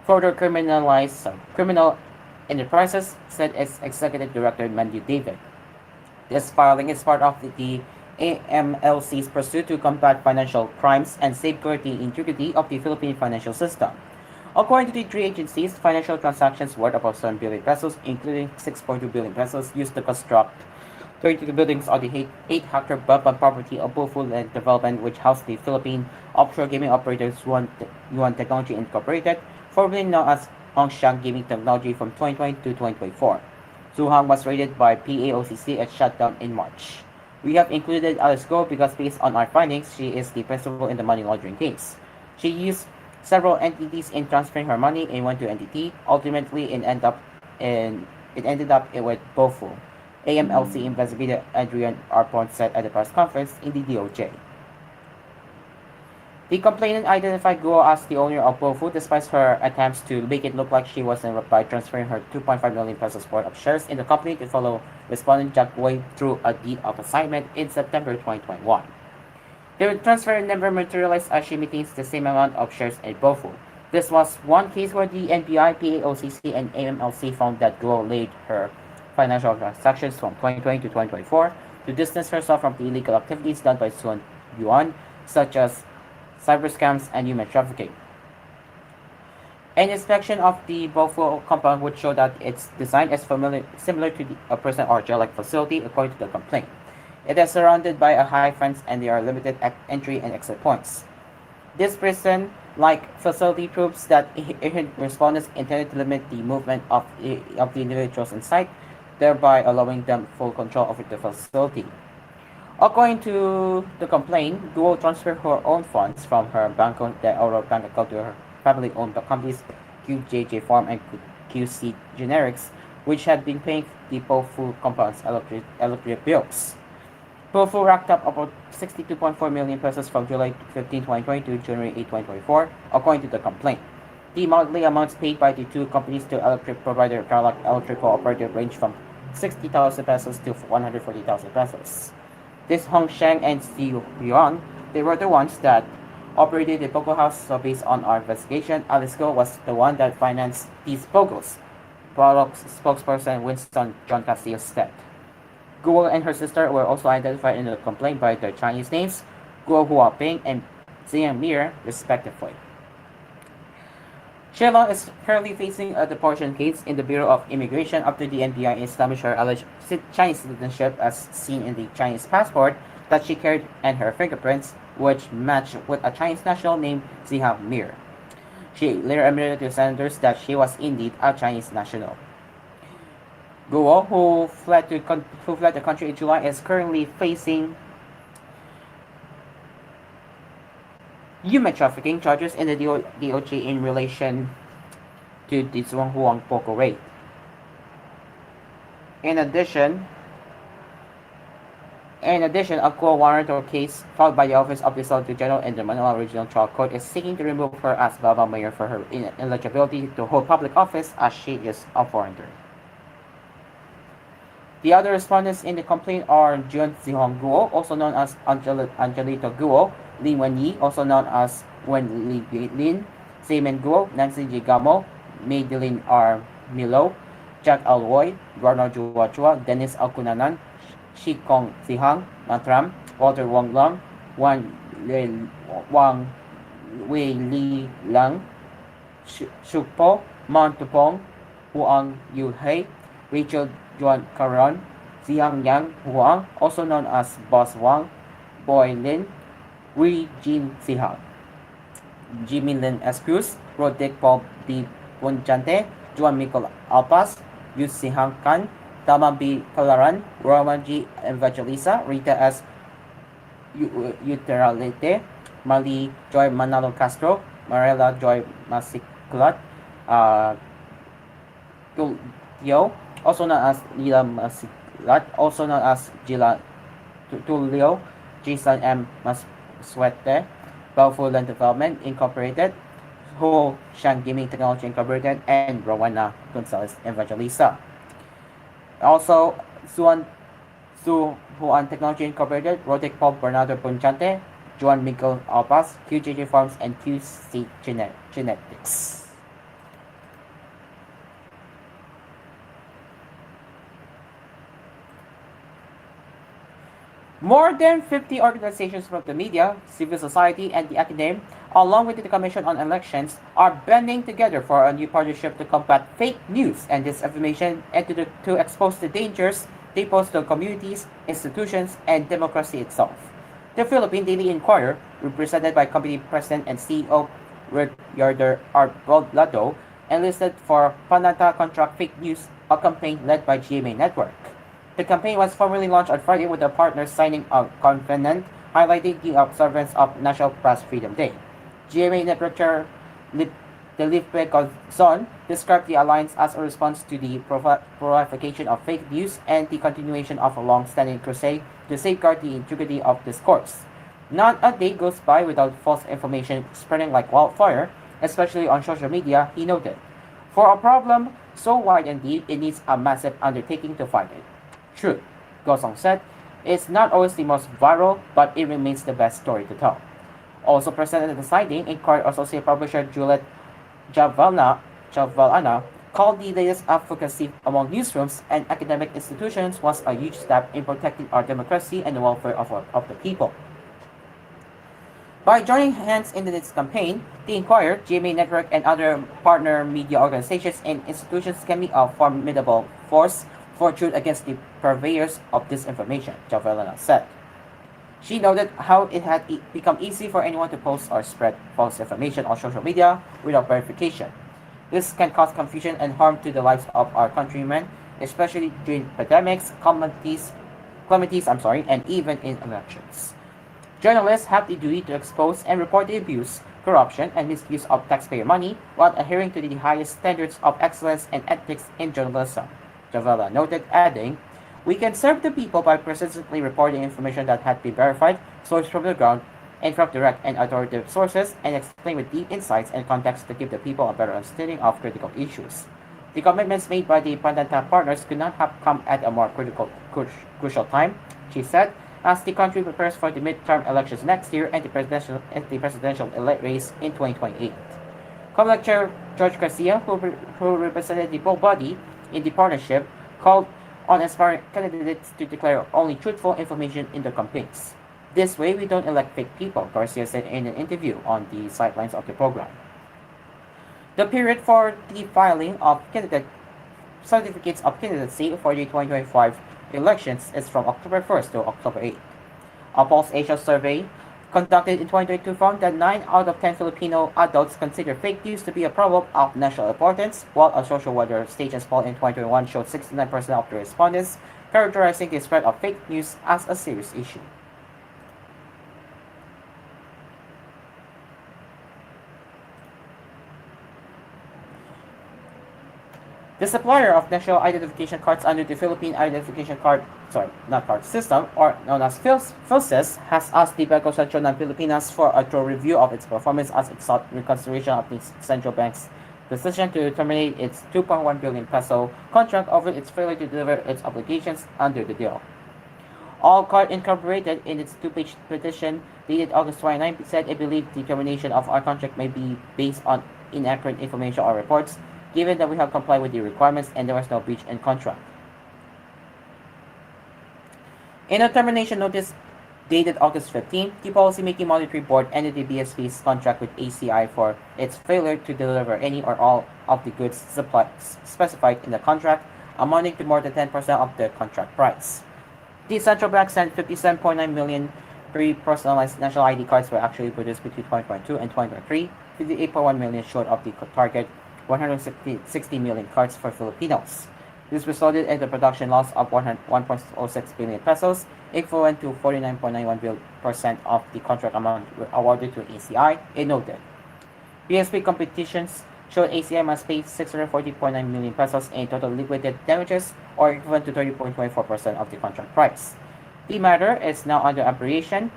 further criminalize criminal enterprises, said its Executive Director Mandy David. This filing is part of the AMLC's pursuit to combat financial crimes and safeguard the integrity of the Philippine financial system. According to the three agencies, financial transactions worth about 7 billion pesos, including 6.2 billion pesos, used to construct 32 buildings on the 8-hectare Bamban property of Bofu Land Development, which housed the Philippine offshore gaming operators Yuan Technology Incorporated, formerly known as Hongxiang Gaming Technology, from 2020 to 2024. Zuhang was raided by PAOCC and shut down in March. We have included Alice Go because based on our findings, she is the principal in the money laundering case. She used several entities in transferring her money in one to entity. Ultimately, it ended up with Bofu. AMLC investigator Adrian Arpon said at the press conference in the DOJ. The complainant identified Guo as the owner of Bofu despite her attempts to make it look like she was involved by transferring her 2.5 million pesos worth of shares in the company to follow respondent Jack Wei through a deed of assignment in September 2021. The transfer never materialized as she maintains the same amount of shares in Bofu. This was one case where the NBI, PAOCC, and AMLC found that Guo laid her financial transactions from 2020 to 2024 to distance herself from the illegal activities done by Sun Yuan, such as cyber scams and human trafficking. An inspection of the Bofu compound would show that its design is similar to a prison or jail-like facility, according to the complaint. It is surrounded by a high fence and there are limited entry and exit points. This prison-like facility proves that respondents intended to limit the movement of the individuals inside, thereby allowing them full control over the facility. According to the complaint, Guo transferred her own funds from her bank account to her family-owned companies QJJ Farm and QC Generics, which had been paying the Bofu compound's electric bills. Bofu racked up about 62.4 million pesos from July 15, 2020 to January 8, 2024, according to the complaint. The monthly amounts paid by the two companies to electric provider Tarlac Electric Cooperative range from 60,000 pesos to 140,000 pesos. This Hongxiang and Xi Yuan, they were the ones that operated the Pogo House, so based on our investigation, Alice Go was the one that financed these Pogos. Products spokesperson Winston John Castillo said. Guo and her sister were also identified in the complaint by their Chinese names, Guo Huaping and Xiang Mir, respectively. Sheila is currently facing a deportation case in the Bureau of Immigration after the NBI established her alleged Chinese citizenship as seen in the Chinese passport that she carried and her fingerprints, which matched with a Chinese national named Xiang Mir. She later admitted to senators that she was indeed a Chinese national. Guo, who fled the country in July, is currently facing human trafficking charges in the DOJ in relation to the Huang Poco raid. In addition, a co-warrant or case filed by the Office of the Solicitor General in the Manila Regional Trial Court is seeking to remove her as Baba Mayor for her ineligibility to hold public office as she is a foreigner. The other respondents in the complaint are Jun Zihong Guo, also known as Angelito Guo, Lin Wenyi, also known as Wen Li Lin, Simon Guo, Nancy G. Gamo, Madeline R. Milo, Jack Alroy, Ronald Chua Chua, Dennis Alcunanan, Shi Kong Zihang, Matram, Walter Wong Long, Wang Wei Li Lang, Shukpo, Montupong, Huang Yu Hei, Rachel Juan Caron, Xiang Yang Huang, also known as Boss Wang, Boy Lin, Wei Jin Zihang, Jimmy Lin Escruz, Roderick Paul D. Punchante, Juan Michael Alpas, Yu Sihang Kan, Tama B. Calaran, Roman G. Evangelisa, Rita S. Uteralite, Mali Joy Manalo Castro, Marela Joy Masiclat, Tulio, also known as Lila Masiclat, also known as Gila Tulio, Jason M. Maswete, Balfour Land Development Incorporated, Ho Shan Gaming Technology Incorporated, and Rowena Gonzalez Evangelista. Also, Su Huan Technology Incorporated, Roderick Paul Bernardo Punchante, Juan Miguel Alpas, QJJ Farms, and QC Genetics. More than 50 organizations from the media, civil society, and the academe, along with the Commission on Elections, are banding together for a new partnership to combat fake news and disinformation and to expose the dangers they pose to communities, institutions, and democracy itself. The Philippine Daily Inquirer, represented by company president and CEO Yarder Arbolado, enlisted for Panata Contract Fake News, a campaign led by GMA Network. The campaign was formally launched on Friday with the partners signing a covenant highlighting the observance of National Press Freedom Day. GMA Network Chair Felipe Gozon described the alliance as a response to the proliferation of fake news and the continuation of a long-standing crusade to safeguard the integrity of discourse. Not a day goes by without false information spreading like wildfire, especially on social media, he noted. For a problem so wide and deep, it needs a massive undertaking to fight it. True, Gosong said, it's not always the most viral, but it remains the best story to tell. Also present at the signing, Inquirer Associate Publisher Juliet Javalana called the latest advocacy among newsrooms and academic institutions was a huge step in protecting our democracy and the welfare of the people. By joining hands in this campaign, the Inquirer, GMA Network, and other partner media organizations and institutions can be a formidable force for truth against the purveyors of disinformation, Javelina said. She noted how it had become easy for anyone to post or spread false information on social media without verification. This can cause confusion and harm to the lives of our countrymen, especially during pandemics, calamities, and even in elections. Journalists have the duty to expose and report the abuse, corruption, and misuse of taxpayer money while adhering to the highest standards of excellence and ethics in journalism, Javella noted, adding, we can serve the people by persistently reporting information that had been verified, sourced from the ground, and from direct and authoritative sources, and explain with deep insights and context to give the people a better understanding of critical issues. The commitments made by the Pandanta partners could not have come at a more crucial time, she said, as the country prepares for the midterm elections next year and the presidential race in 2028. Comelec Chair George Garcia, who represented the full body in the partnership, called on aspiring candidates to declare only truthful information in their campaigns. This way, we don't elect fake people, Garcia said in an interview on the sidelines of the program. The period for the filing of candidate certificates of candidacy for the 2025 elections is from October 1st to October 8th. A Pulse Asia survey conducted in 2022 found that 9 out of 10 Filipino adults consider fake news to be a problem of national importance, while a social weather stations poll in 2021 showed 69% of the respondents characterizing the spread of fake news as a serious issue. The supplier of national identification cards under the Philippine Identification System, or known as PhilSys, has asked the Banco Sentro ng Pilipinas for a thorough review of its performance as it sought reconsideration of the central bank's decision to terminate its 2.1 billion peso contract over its failure to deliver its obligations under the deal. All Card Incorporated, in its two-page petition dated August 29, said it believed the termination of our contract may be based on inaccurate information or reports, given that we have complied with the requirements and there was no breach in contract. In a termination notice dated August 15, the Policymaking Monetary Board ended the BSP's contract with ACI for its failure to deliver any or all of the goods specified in the contract, amounting to more than 10% of the contract price. The central bank sent 57.9 million pre-personalized national ID cards were actually produced between 2022 and 2023, 58.1 million short of the target 160 million cards for Filipinos. This resulted in the production loss of 1.06 billion pesos, equivalent to 49.91% of the contract amount awarded to ACI, it noted. BSP competitions showed ACI must pay 640.9 million pesos in total liquidated damages, or equivalent to 30.24% of the contract price. The matter is now under operation.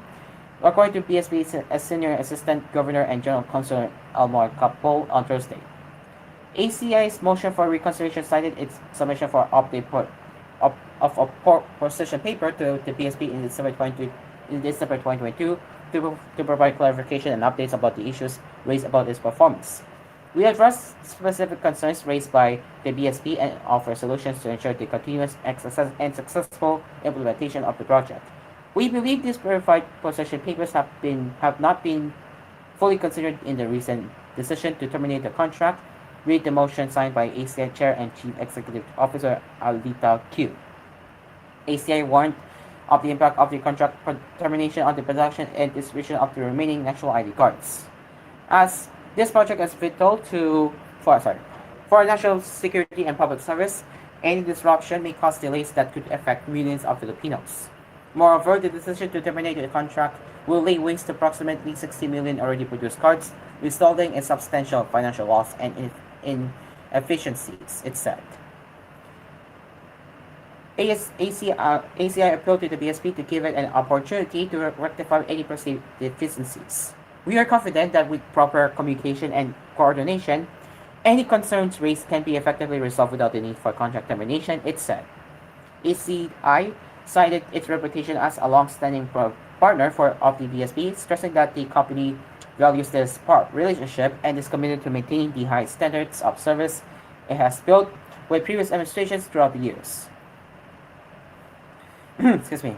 According to BSP's Senior Assistant Governor and General Counsel Elmore Capol on Thursday. ACI's motion for reconsideration cited its submission for update of a position paper to the BSP in December 2022 to provide clarification and updates about the issues raised about its performance. We addressed specific concerns raised by the BSP and offer solutions to ensure the continuous and successful implementation of the project. We believe these verified position papers have not been fully considered in the recent decision to terminate the contract. Read the motion signed by ACI Chair and Chief Executive Officer Alita Q. ACI warned of the impact of the contract termination on the production and distribution of the remaining national ID cards. As this project is vital for national security and public service, any disruption may cause delays that could affect millions of Filipinos. Moreover, the decision to terminate the contract will lay waste to approximately 60 million already produced cards, resulting in substantial financial loss and inefficiencies, it said. ACI appealed to the BSP to give it an opportunity to rectify any perceived deficiencies. We are confident that with proper communication and coordination, any concerns raised can be effectively resolved without the need for contract termination, it said. ACI cited its reputation as a long-standing partner of the BSP, stressing that the company values this relationship and is committed to maintaining the high standards of service it has built with previous administrations throughout the years. Excuse me.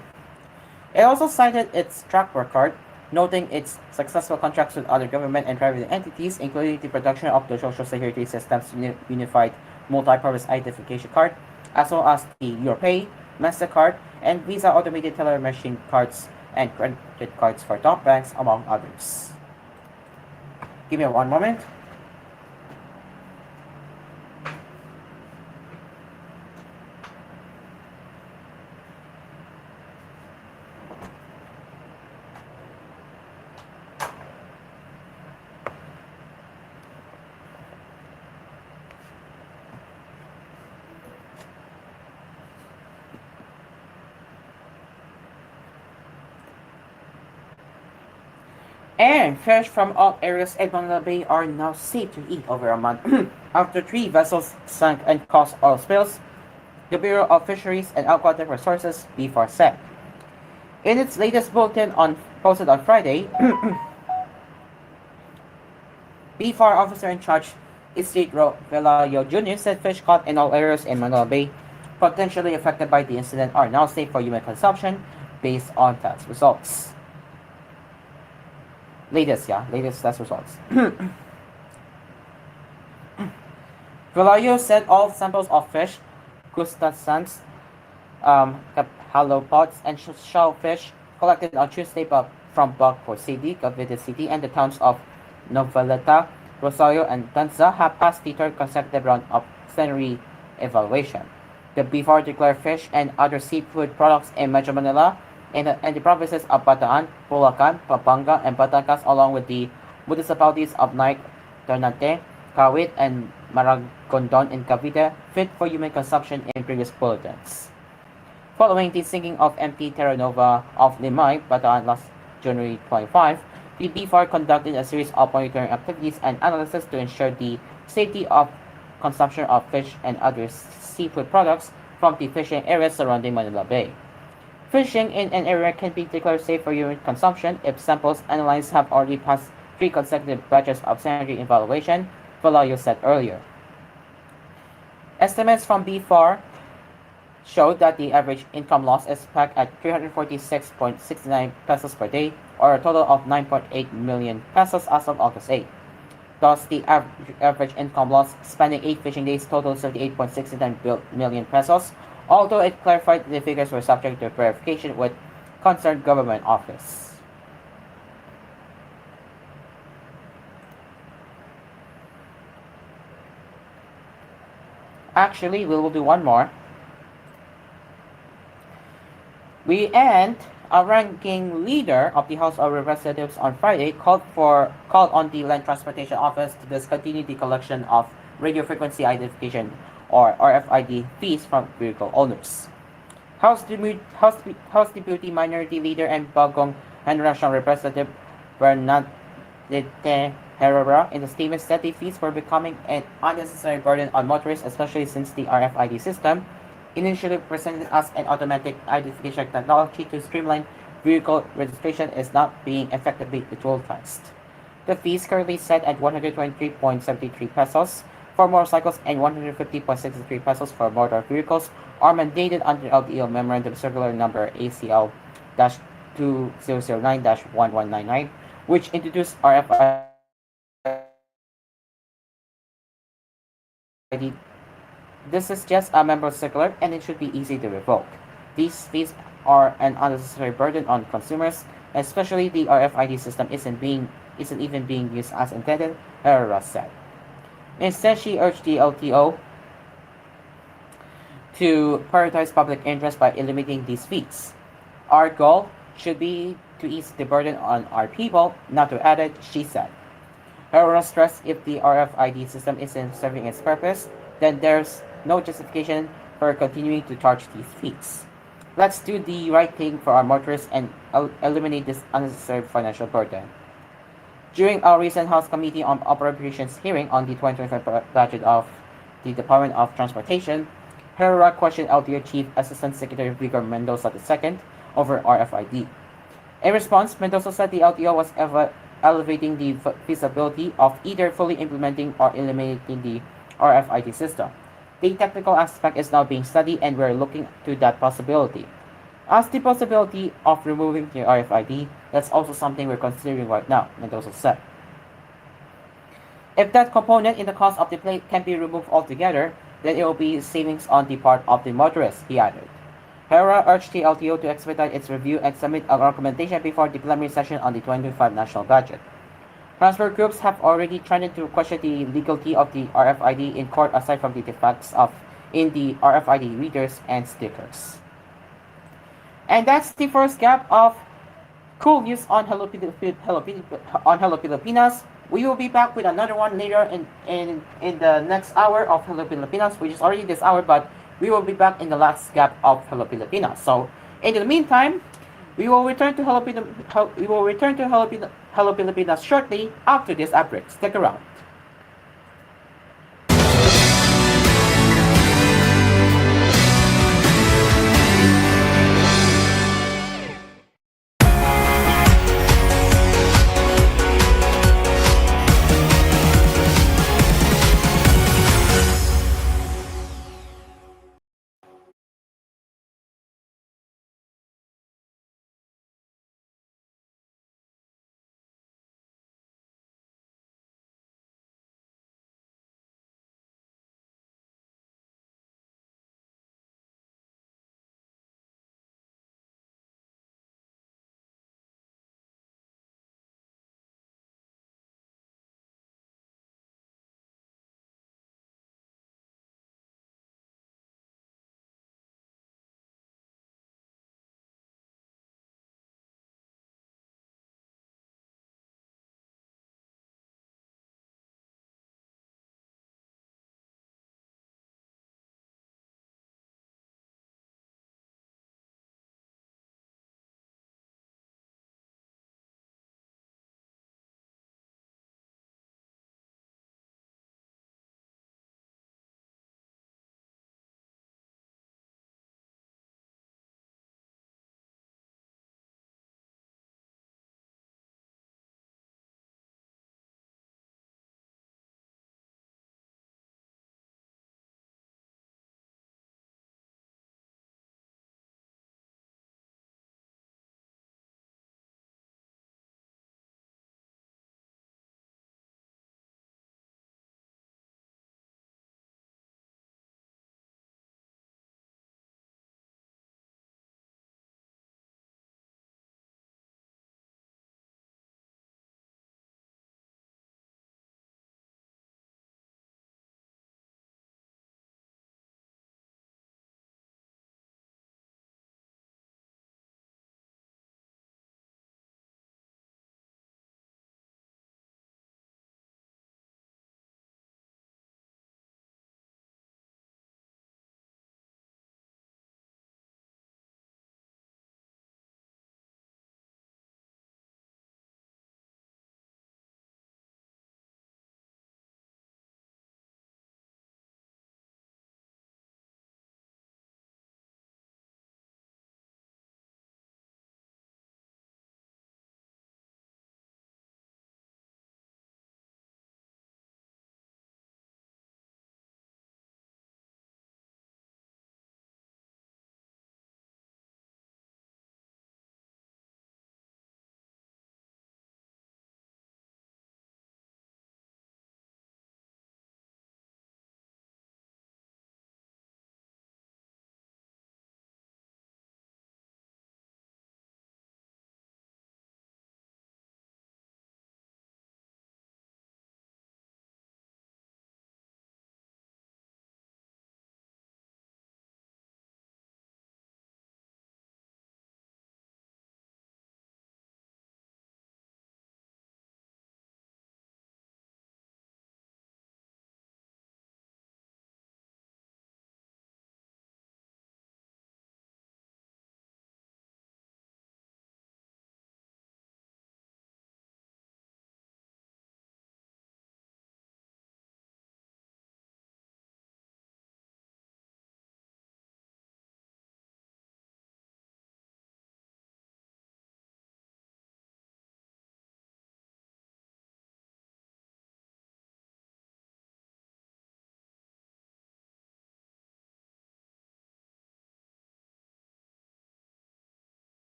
It also cited its track record, noting its successful contracts with other government and private entities, including the production of the Social Security System's Unified Multi-Purpose Identification Card, as well as the EuroPay, MasterCard, and Visa Automated Teller Machine Cards and credit cards for top banks, among others. Give me one moment. And fish from all areas at Manila Bay are now safe to eat over a month after 3 vessels sank and caused oil spills, the Bureau of Fisheries and Aquatic Resources BFAR said. In its latest bulletin posted on Friday, BFAR officer in charge Isidro Velayo Jr. said fish caught in all areas in Manila Bay potentially affected by the incident are now safe for human consumption based on test results. Latest test results. Velayo said all samples of fish, crustaceans, halopods, and shellfish collected on Tuesday from Bogpur City, Cavite City, and the towns of Noveleta, Rosario, and Tanza have passed the third consecutive round of plenary evaluation. The BFAR declared fish and other seafood products in Metro Manila and the provinces of Bataan, Bulacan, Pampanga, and Batangas, along with the municipalities of Naik, Ternate, Kawit, and Maragondon in Cavite, fit for human consumption in previous bulletins. Following the sinking of MT Terra Nova of Limay, Bataan last January 25, the BFAR conducted a series of monitoring activities and analysis to ensure the safety of consumption of fish and other seafood products from the fishing areas surrounding Manila Bay. Fishing in an area can be declared safe for human consumption if samples analyzed have already passed 3 consecutive batches of sanitary evaluation, Valayo said earlier. Estimates from B4 showed that the average income loss is pegged at 346.69 pesos per day, or a total of 9.8 million pesos as of August 8. Thus, the average income loss spanning 8 fishing days totaled 78.69 million pesos, although it clarified the figures were subject to verification with concerned government office. Actually, we will do one more. We and a ranking leader of the House of Representatives on Friday called on the Land Transportation Office to discontinue the collection of radio frequency identification or RFID fees from vehicle owners. House Deputy Minority Leader and Bagong Generational Representative Bernadette Herrera in the statement said the fees were becoming an unnecessary burden on motorists, especially since the RFID system, initially presented as an automatic identification technology to streamline vehicle registration, is not being effectively utilized. The fees currently set at 123.73 pesos for motorcycles and 150.63 pesos for motor vehicles are mandated under LTO Memorandum Circular Number ACL-2009-1199, which introduced RFID. This is just a member circular and it should be easy to revoke. These fees are an unnecessary burden on consumers, especially the RFID system isn't even being used as intended, Herrera said. Instead, she urged the LTO to prioritize public interest by eliminating these fees. Our goal should be to ease the burden on our people, not to add it, she said. Herrera stressed if the RFID system isn't serving its purpose, then there's no justification for continuing to charge these fees. Let's do the right thing for our motorists and eliminate this unnecessary financial burden. During our recent House Committee on Appropriations hearing on the 2025 budget of the Department of Transportation, Herrera questioned LTO Chief Assistant Secretary Vigor Mendoza II over RFID. In response, Mendoza said the LTO was elevating the feasibility of either fully implementing or eliminating the RFID system. The technical aspect is now being studied and we're looking to that possibility. As the possibility of removing the RFID, that's also something we're considering right now, Mendoza said. If that component in the cost of the plate can be removed altogether, then it will be savings on the part of the motorist, he added. Herrera urged the LTO to expedite its review and submit a recommendation before the plenary session on the 2025 national budget. Transport groups have already threatened to question the legality of the RFID in court aside from the defects in the RFID readers and stickers. And that's the first gap of cool news on Hello Pilipinas. We will be back with another one later in the next hour of Hello Pilipinas, which is already this hour, but we will be back in the last gap of Hello Pilipinas. So, in the meantime, we will return to Hello Pilipinas shortly after this outbreak. Stick around.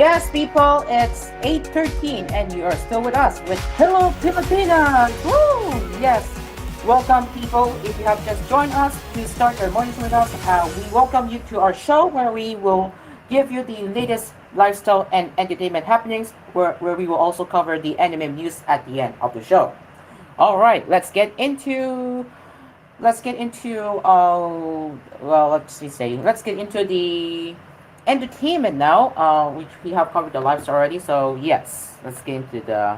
Yes, people, it's 8:13 and you are still with us with Hello Pilipinas! Woo! Yes. Welcome, people. If you have just joined us to start your mornings with us, we welcome you to our show where we will give you the latest lifestyle and entertainment happenings, where we will also cover the anime news at the end of the show. All right, let's get into the entertainment now, which we have covered the lifestyle already. So yes, let's get into the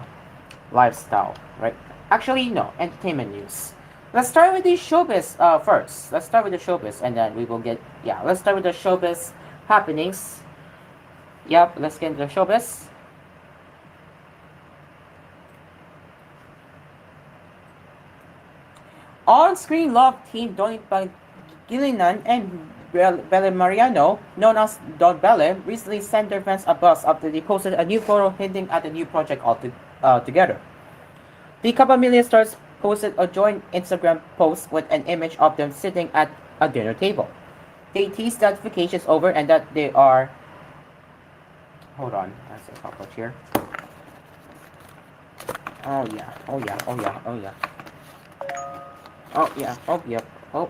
lifestyle, right? Actually, no, entertainment news. Let's start with the showbiz first. Let's start with the showbiz, and then we will get yeah. Let's start with the showbiz happenings. Yep, let's get into the showbiz. On-screen love team Donnie Pangilinan and Belle Mariano, known as Don Belle, recently sent their fans a buzz after they posted a new photo hinting at a new project together. The Kapamilya stars posted a joint Instagram post with an image of them sitting at a dinner table. They teased that vacation's over and that they are. Hold on, that's a couple here. Oh yeah, oh yeah, oh yeah, oh yeah. Oh yeah, oh yep, oh.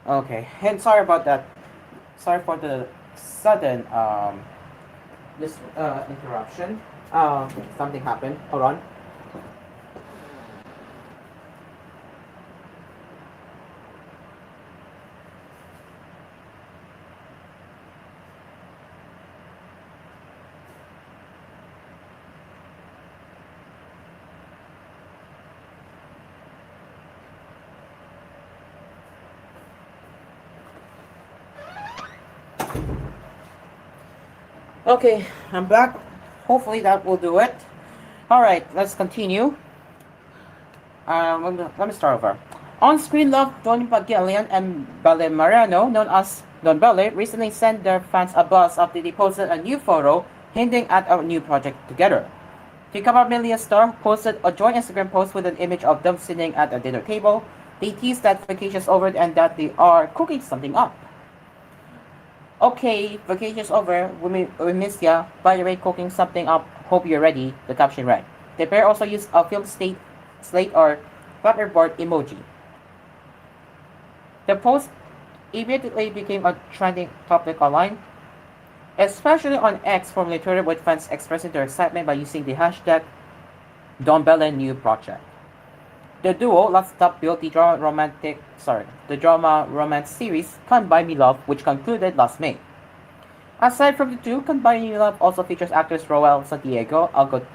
Okay, and sorry about that. Sorry for the sudden this interruption. Something happened. Hold on. Okay, I'm back. Hopefully that will do it. All right, let's continue. Let me start over. On-screen love Tony Pagilian and Belle Mariano, known as Don Belle, recently sent their fans a buzz after they posted a new photo hinting at a new project together. The Kapamilya star posted a joint Instagram post with an image of them sitting at a dinner table. They teased that vacation's over and that they are cooking something up. Okay, vacation's over. We miss ya. By the way, cooking something up. Hope you're ready. The caption read. The pair also used a film slate or clapperboard emoji. The post immediately became a trending topic online, especially on X, formerly Twitter, with fans expressing their excitement by using the hashtag #DonBelleNewProject. The duo last stop built the drama romance series Can't Buy Me Love, which concluded last May. Aside from the two, Can't Buy Me Love also features actors Roel Santiago, Algot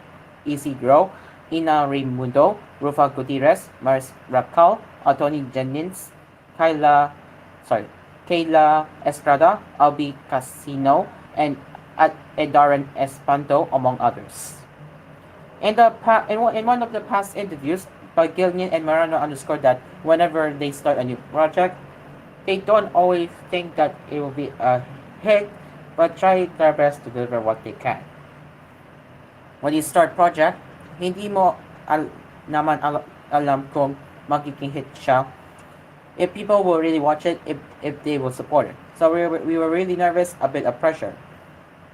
Isidro, Ina Raimundo, Rufa Gutierrez, Mars Rapcal, Tony Jennings, Kayla, Kayla Estrada, Albi Casino, and Edaran Espanto, among others. In one of the past interviews, Pagilian and Marano underscored that whenever they start a new project, they don't always think that it will be a hit, but try their best to deliver what they can. When you start project, hindi mo alam kung magiging hit siya, if people will really watch it, if they will support it. So we were really nervous, a bit of pressure.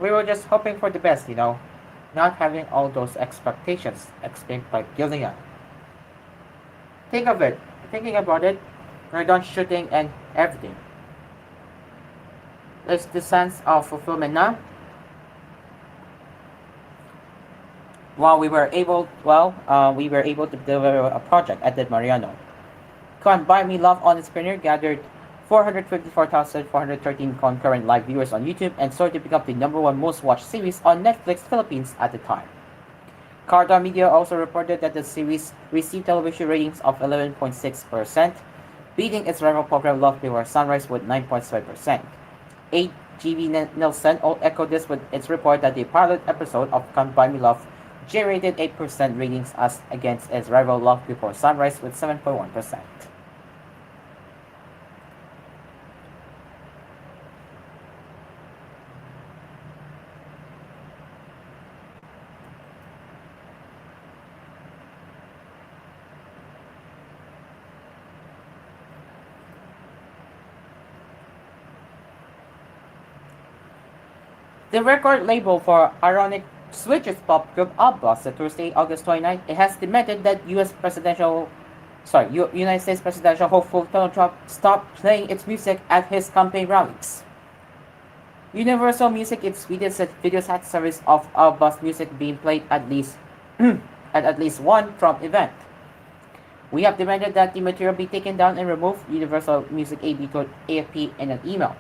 We were just hoping for the best, not having all those expectations, explained by Gillian. Thinking about it, we're done shooting and everything. It's the sense of fulfillment now. We were able to deliver a project, added Mariano. Can't Buy Me Love on its premiere gathered 454,413 concurrent live viewers on YouTube and soared to become the number one most watched series on Netflix Philippines at the time. Carta Media also reported that the series received television ratings of 11.6%, beating its rival program Love Before Sunrise with 9.7%. HGV Nielsen echoed this with its report that the pilot episode of Can't Buy Me Love generated 8% ratings as against its rival Love Before Sunrise with 7.1%. The record label for ironic Swedish pop group ABBA said Thursday, August 29th, it has demanded that United States presidential hopeful Donald Trump stop playing its music at his campaign rallies. Universal Music in Sweden said videos had service of ABBA's music being played at least one Trump event. We have demanded that the material be taken down and removed, Universal Music AB told AFP in an email.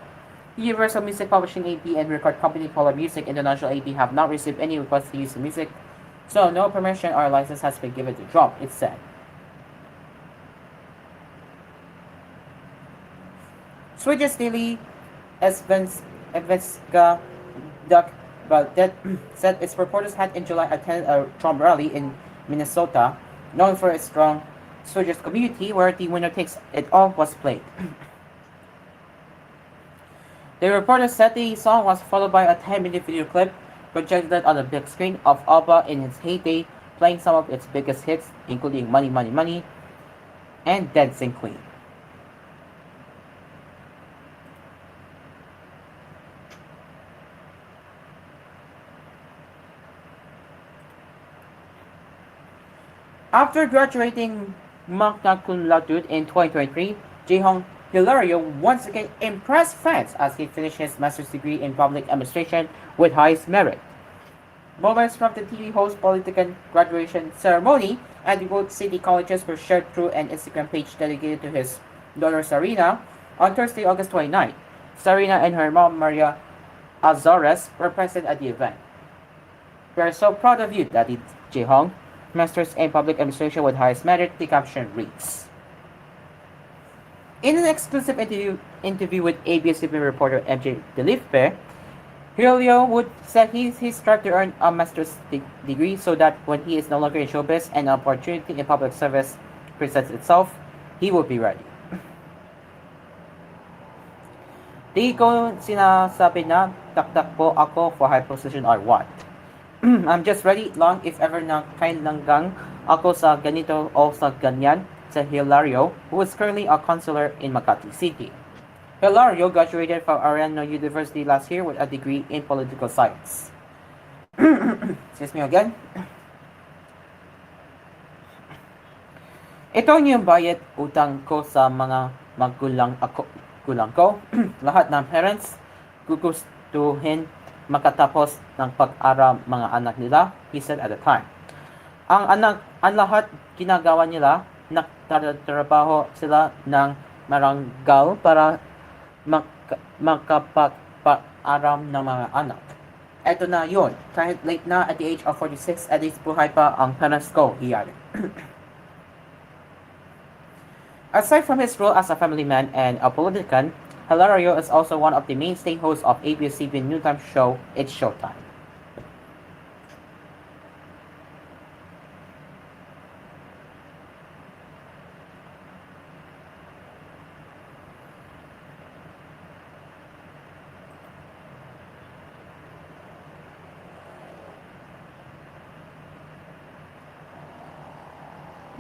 Universal Music Publishing AB and record company Polar Music International AB have not received any requests to use the music, so no permission or license has been given to Trump, it said. Swedish daily Svenska Dagbladet said its reporters had in July attended a Trump rally in Minnesota, known for its strong Swedish community, where the winner takes it all was played. The reporter said the song was followed by a 10-minute video clip projected on the big screen of ABBA in its heyday, playing some of its biggest hits, including Money, Money, Money and Dancing Queen. After graduating magna cum laude in 2023, Jae-hong Hilario once again impressed fans as he finished his master's degree in public administration with highest merit. Moments from the TV host political graduation ceremony at the both city colleges were shared through an Instagram page dedicated to his daughter Sarina on Thursday, August 29th. Sarina and her mom Maria Azores were present at the event. "We are so proud of you, Daddy Jae-hong. Masters in Public Administration with highest merit," the caption reads. In an exclusive interview with ABS-CBN reporter MJ Delifpe, Helio Wood said he strived to earn a master's degree so that when he is no longer in showbiz and an opportunity in public service presents itself, he will be ready. Di ko sinasabi na taktak po ako for high position or what. I'm just ready long if ever na kailangang ako sa ganito o sa ganyan, said Hilario, who is currently a counselor in Makati City. Hilario graduated from Ariano University last year with a degree in political science. Excuse me again. Ito yung bayad utang ko sa mga magulang ko. Lahat ng parents gugustuhin makatapos ng pag-aral mga anak nila, he said at the time. Ang lahat ginagawa nila, nagtatrabaho sila ng maranggal para makapag-aral ng mga anak. Eto na yun, kahit late na at the age of 46, at least buhay pa ang parents ko, he added. Aside from his role as a family man and a politician, Hilario is also one of the mainstay hosts of ABS-CBN noontime show, It's Showtime.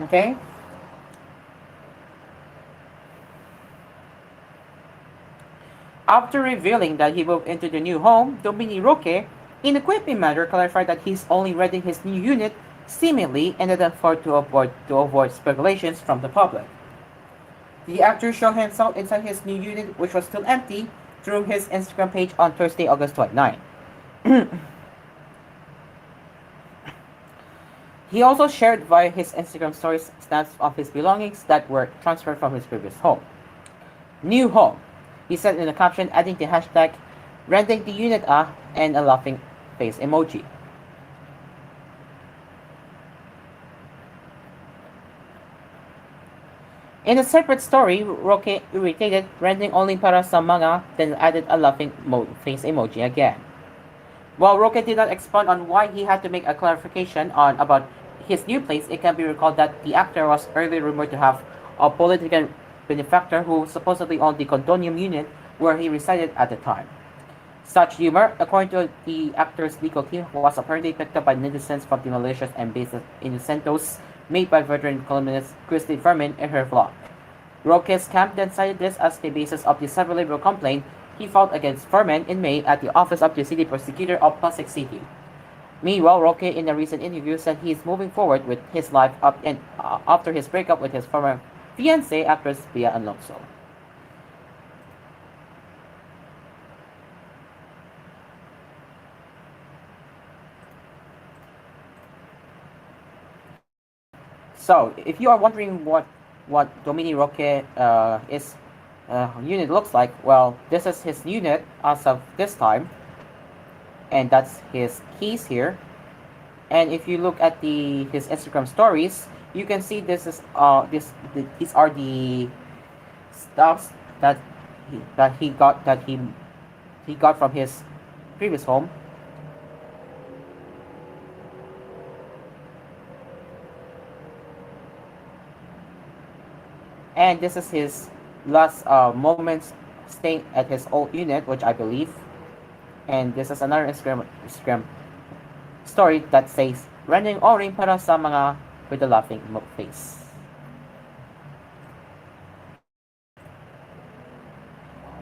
Okay? After revealing that he moved into the new home, Dominic Roque, in a quippy manner, clarified that he's only renting his new unit, seemingly in an effort to avoid speculations from the public. The actor showed himself inside his new unit, which was still empty, through his Instagram page on Thursday, August 29. He also shared via his Instagram stories snaps of his belongings that were transferred from his previous home. New home, he said in the caption, adding the hashtag renting the unit and a laughing face emoji. In a separate story, Roque irritated, renting only para sa mga, then added a laughing face emoji again. While Roque did not expound on why he had to make a clarification about his new place, it can be recalled that the actor was earlier rumored to have a political benefactor who supposedly owned the condominium unit where he resided at the time. Such humor, according to the actor's legal team, was apparently picked up by netizens from the malicious and baseless innuendos made by veteran columnist Christy Furman in her vlog. Roque's camp then cited this as the basis of the several libel complaint He fought against Furman in May at the office of the city prosecutor of Pasig City. Meanwhile, Roque in a recent interview said he is moving forward with his life after his breakup with his former fiancée, actress Pia Alonso. So, if you are wondering what Domini Roque is unit looks like, well, this is his unit as of this time, and that's his keys here. And if you look at his Instagram stories, you can see these are the stuffs that he got from his previous home. And this is his last moments staying at his old unit, which I believe. And this is another Instagram story that says, "Rendering oring para sa mga with a laughing face."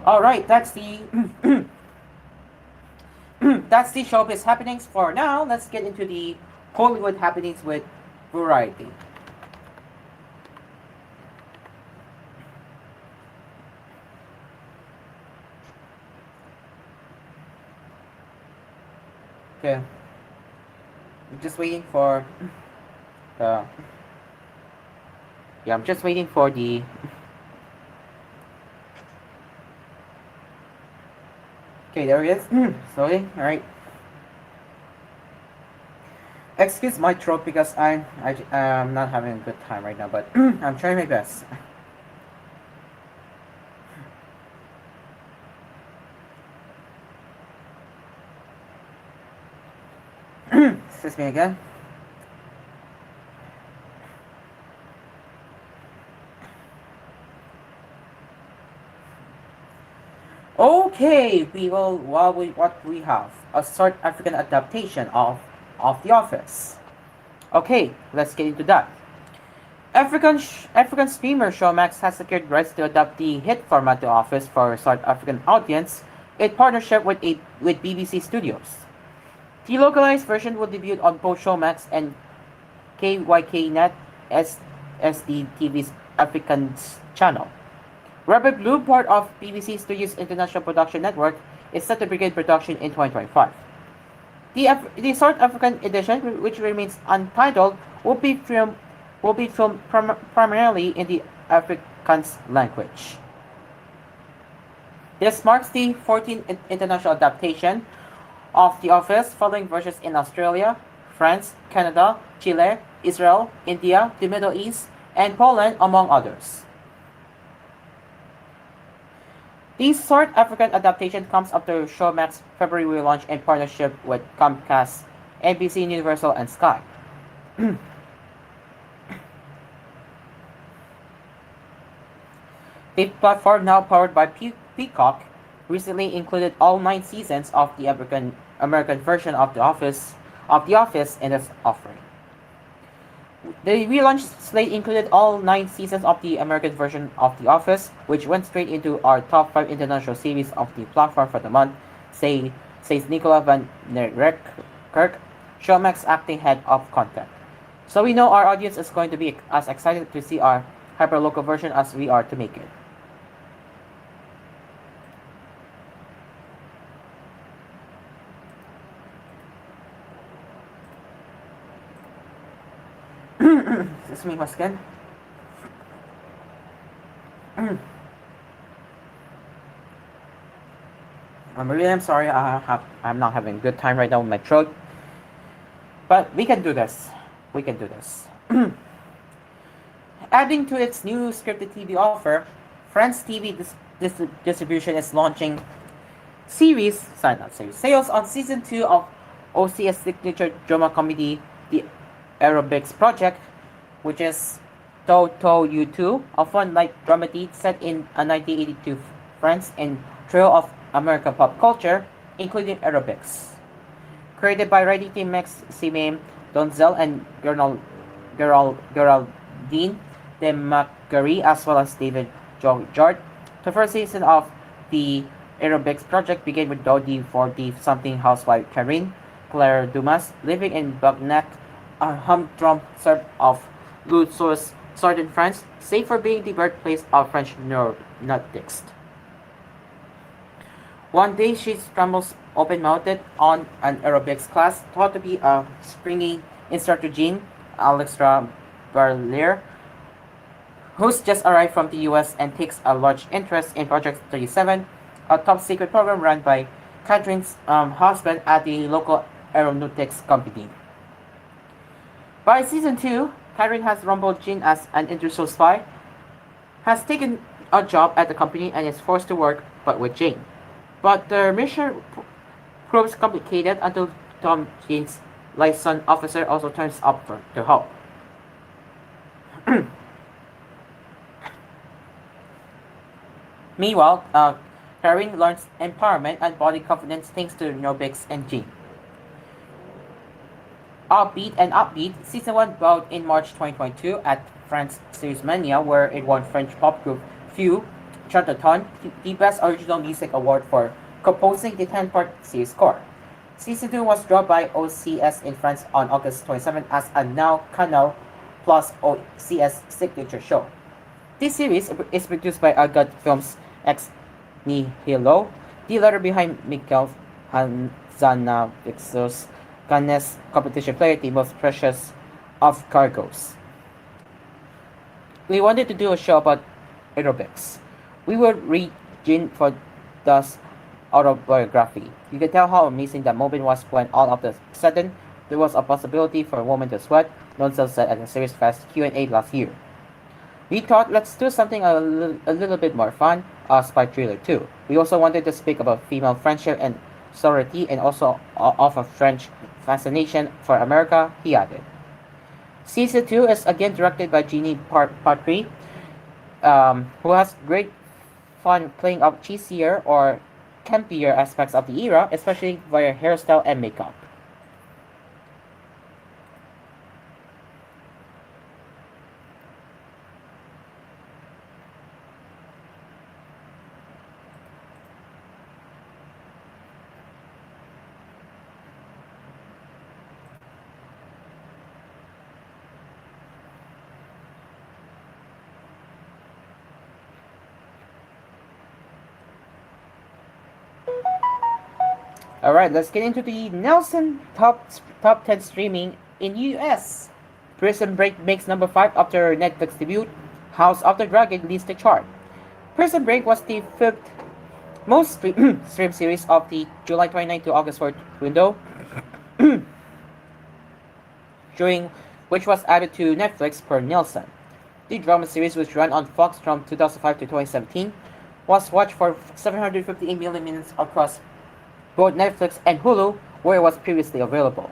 All right, that's the that's the showbiz happenings for now. Let's get into the Hollywood happenings with variety. Okay. I'm just waiting for uh I'm just waiting for the okay, there it is. Slowly, alright. Excuse my throat because I'm not having a good time right now, but I'm trying my best. Excuse me again. Okay, what we have a South African adaptation of The Office. Okay, let's get into that. African streamer Showmax has secured rights to adapt the hit format The Office for South African audience in partnership with BBC Studios. The localized version will debut on both Showmax and KYK as the TV's African channel. Rabbit Blue, part of BBC Studios' International Production Network, is set to begin production in 2025. The South African edition, which remains untitled, will be filmed primarily in the Afrikaans language. This marks the 14th international adaptation of The Office, following versions in Australia, France, Canada, Chile, Israel, India, the Middle East, and Poland, among others. The South African adaptation comes after Showmax's February relaunch in partnership with Comcast, NBC Universal, and Sky. The platform, now powered by Peacock, recently included all 9 seasons of the American version of The Office in its offering. The relaunched slate included all 9 seasons of the American version of The Office, which went straight into our top 5 international series of the platform for the month, says Nicola van Kirk, Showmax acting head of content. So we know our audience is going to be as excited to see our hyperlocal version as we are to make it. Excuse me once again. I'm sorry. I'm not having a good time right now with my throat. But we can do this. We can do this. Adding to its new scripted TV offer, France TV Distribution is launching sales on season 2 of OCS signature drama comedy, The Aerobics Project, which is Toto U2, a fun light dramedy set in a 1982 France and trail of American pop culture, including aerobics. Created by writing team Max Simame Donzel and Geraldine de Macari, as well as David Jard, the first season of the Aerobics project began with Dodi 40-something housewife Karine Claire Dumas living in Bagnac, a humdrum suburb of Luxembourg, southern France, save for being the birthplace of French neuronautics. One day she scrambles open-mouthed on an aerobics class, thought to be a springy instructor Jean Alexandra Barlier, who's just arrived from the US and takes a large interest in Project 37, a top secret program run by Catherine's husband at the local aeronautics company. By season 2, Catherine has rumbled Jean as an industrial spy, has taken a job at the company and is forced to work but with Jane. But the mission proves complicated until Tom Jean's liaison officer also turns up to help. Meanwhile, Karen learns empowerment and body confidence thanks to Nobix and Jean. Upbeat, Season 1 bowed in March 2022 at France Series Mania, where it won French pop group Few Chantaton the Best Original Music Award for composing the 10-part series score. Season 2 was dropped by OCS in France on August 27 as a Now Canal plus OCS signature show. This series is produced by Agat Films Ex Nihilo, the letter behind Miguel Hanzanavixos Cannes competition player, the most precious of cargoes. We wanted to do a show about aerobics. We would read Jean Fonda's autobiography. You can tell how amazing that moment was when all of a sudden there was a possibility for a woman to sweat, Nonso said at the Series Fest Q&A last year. We thought let's do something a little bit more fun, a spy thriller too. We also wanted to speak about female friendship and sorority and also of a French fascination for America, he added. Season 2 is again directed by Jeannie Patry, who has great fun playing up cheesier or campier aspects of the era, especially via hairstyle and makeup. Alright, let's get into the Nelson top 10 streaming in US. Prison Break makes number 5 after Netflix debut. House of the Dragon leads the chart. Prison Break was the 5th most streamed series of the July 29 to August 4th window, during which was added to Netflix per Nielsen. The drama series, which ran on Fox from 2005 to 2017, was watched for 758 million minutes across both Netflix and Hulu, where it was previously available.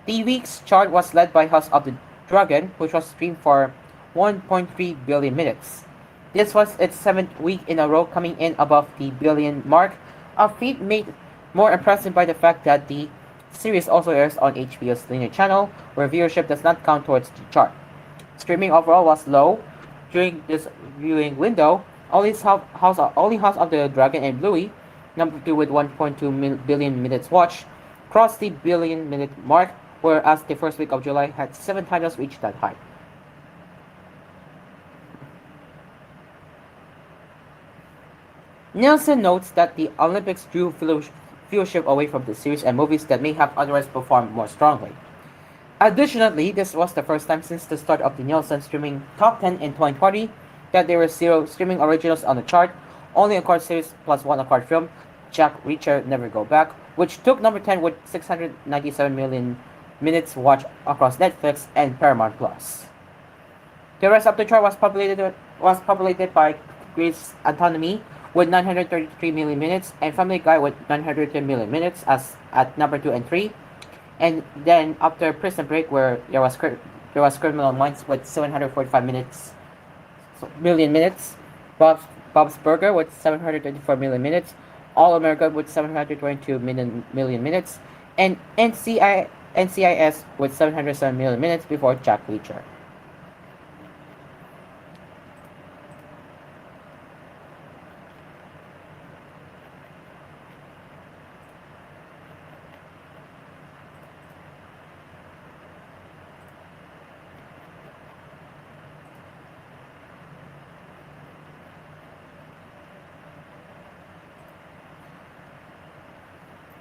The week's chart was led by House of the Dragon, which was streamed for 1.3 billion minutes. This was its 7th week in a row coming in above the billion mark, a feat made more impressive by the fact that the series also airs on HBO's linear channel, where viewership does not count towards the chart. Streaming overall was low during this viewing window. Only House of the Dragon and Bluey, number 2 with 1.2 billion minutes watched, crossed the billion-minute mark, whereas the first week of July had 7 titles reach that height. Nielsen notes that the Olympics drew viewership away from the series and movies that may have otherwise performed more strongly. Additionally, this was the first time since the start of the Nielsen streaming top 10 in 2020 that there were 0 streaming originals on the chart, only a card series plus 1 a card film, Jack Reacher Never Go Back, which took number 10 with 697 million minutes watched across Netflix and Paramount Plus. The rest of the chart was populated by Grey's Anatomy with 933 million minutes and Family Guy with 910 million minutes as at number 2 and 3. And then after Prison Break, where there was Criminal Minds with 745 million minutes, Bob's Burger with 724 million minutes, All America with 722 million minutes, and NCIS with 707 million minutes before Jack Reacher.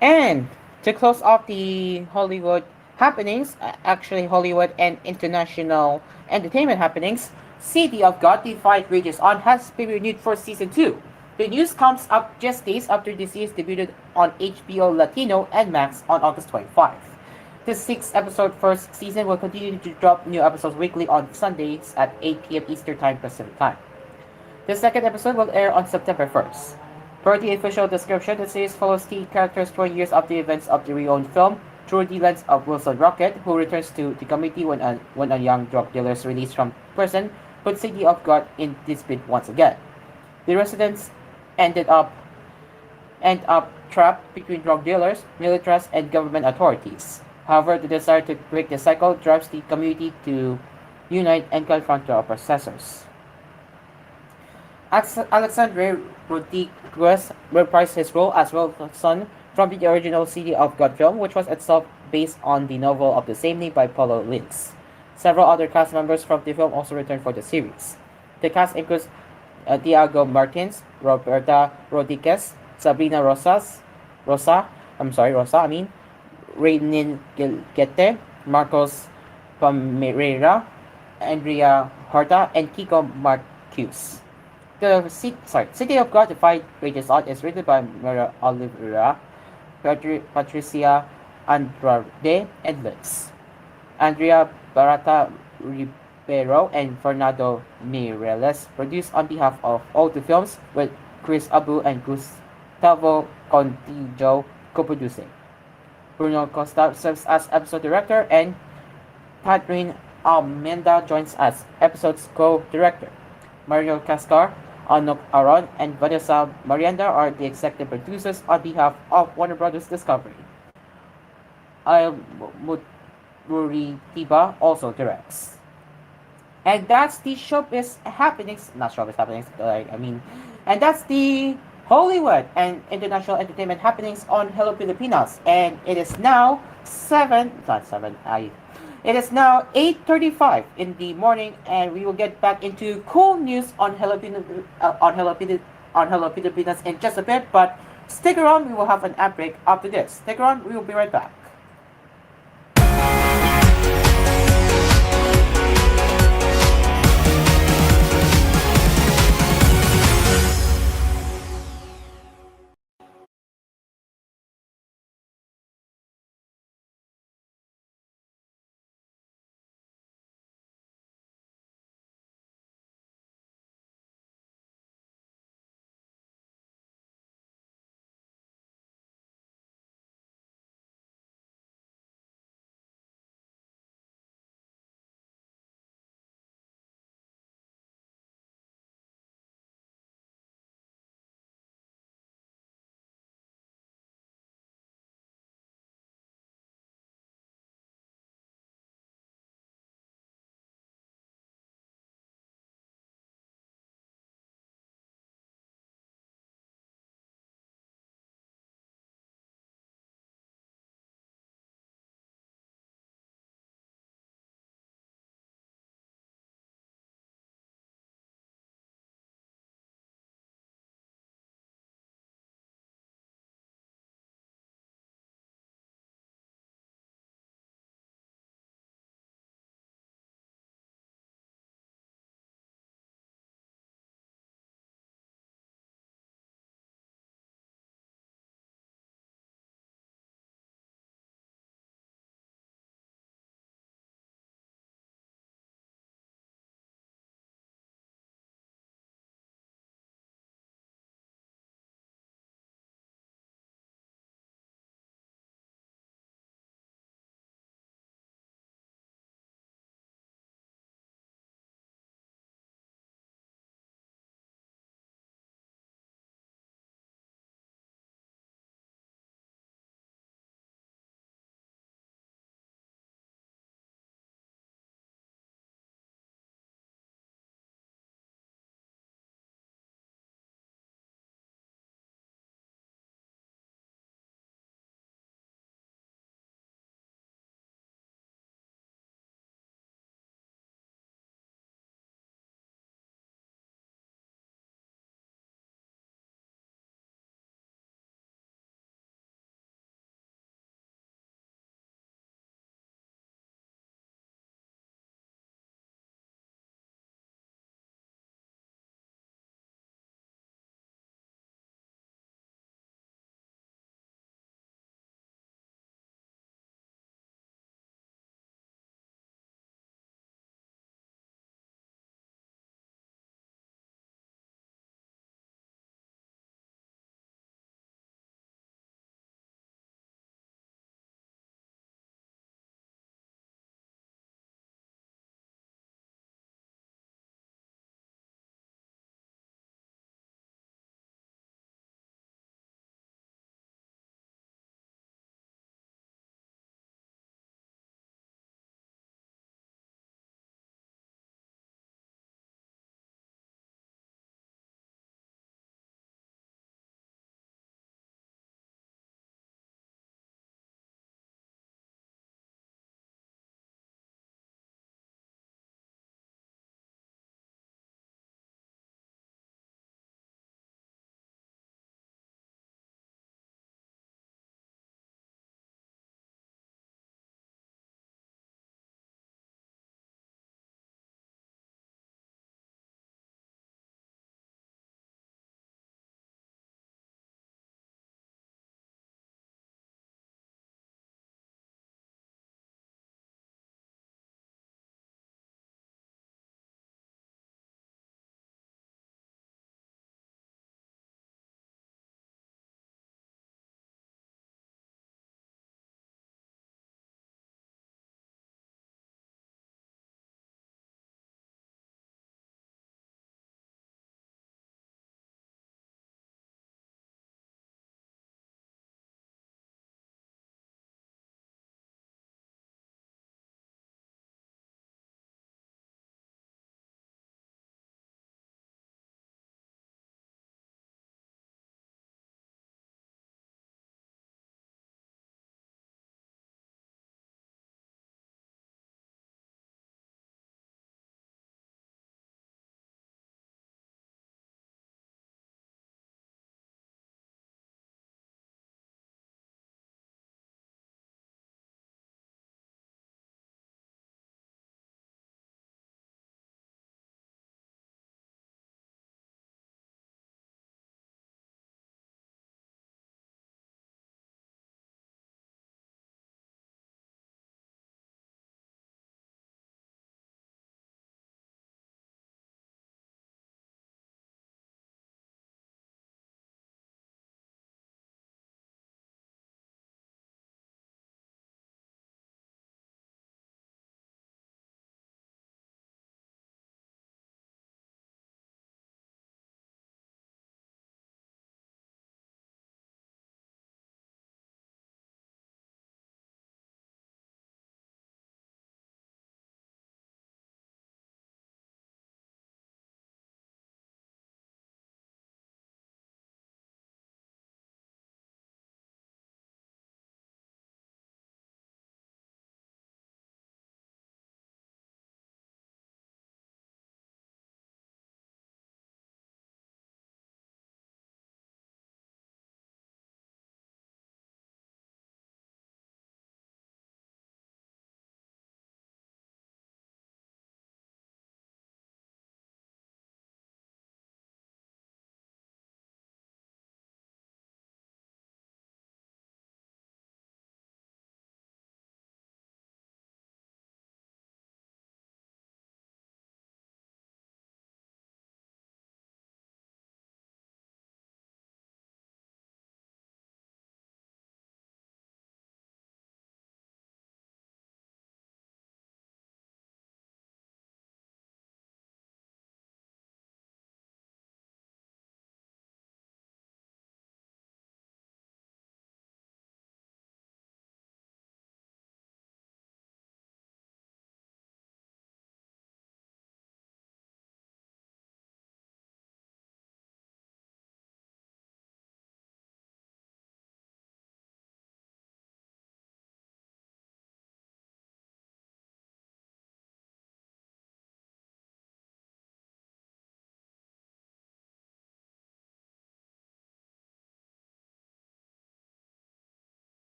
And to close off the Hollywood happenings, actually Hollywood and international entertainment happenings, City of God, The Fight Rages On has been renewed for season 2. The news comes up just days after the series debuted on HBO Latino and Max on August 25th. The 6 episode first season will continue to drop new episodes weekly on Sundays at 8 p.m. Eastern Time Pacific Time. The second episode will air on September 1st. Per the official description, the series follows the characters 20 years after the events of the reowned film through the lens of Wilson Rocket, who returns to the community when a young drug dealer is released from prison puts City of God in dispute once again. The residents ended up end up trapped between drug dealers, militaries, and government authorities. However, the desire to break the cycle drives the community to unite and confront the oppressors. Alexandre Rodriguez reprised his role as Wilson from the original City of God film, which was itself based on the novel of the same name by Paulo Lins. Several other cast members from the film also returned for the series. The cast includes Diego Martins, Roberta Rodriguez, Sabrina Rosa, Raynin Gete, Marcos Palmeira, Andrea Horta, and Kiko Marcus. City of God, The Fight Rages On is written by Maria Oliveira, Patricia Andrade, and Liz. Andrea Barata Ribeiro and Fernando Mireles produced on behalf of O2 Films, with Chris Abu and Gustavo Contillo co-producing. Bruno Costa serves as episode director, and Catherine Almenda joins as episode's co-director. Mario Cascar, Anok Aron, and Vanessa Marianda are the executive producers on behalf of Warner Brothers Discovery. Al Muritiba also directs. And that's the showbiz happenings, not showbiz happenings, and that's the Hollywood and international entertainment happenings on Hello Pilipinas. And it is now 8:35 in the morning, and we will get back into cool news on Hello Pilipinas in just a bit. But stick around, we will have an ad break after this. Stick around, we will be right back.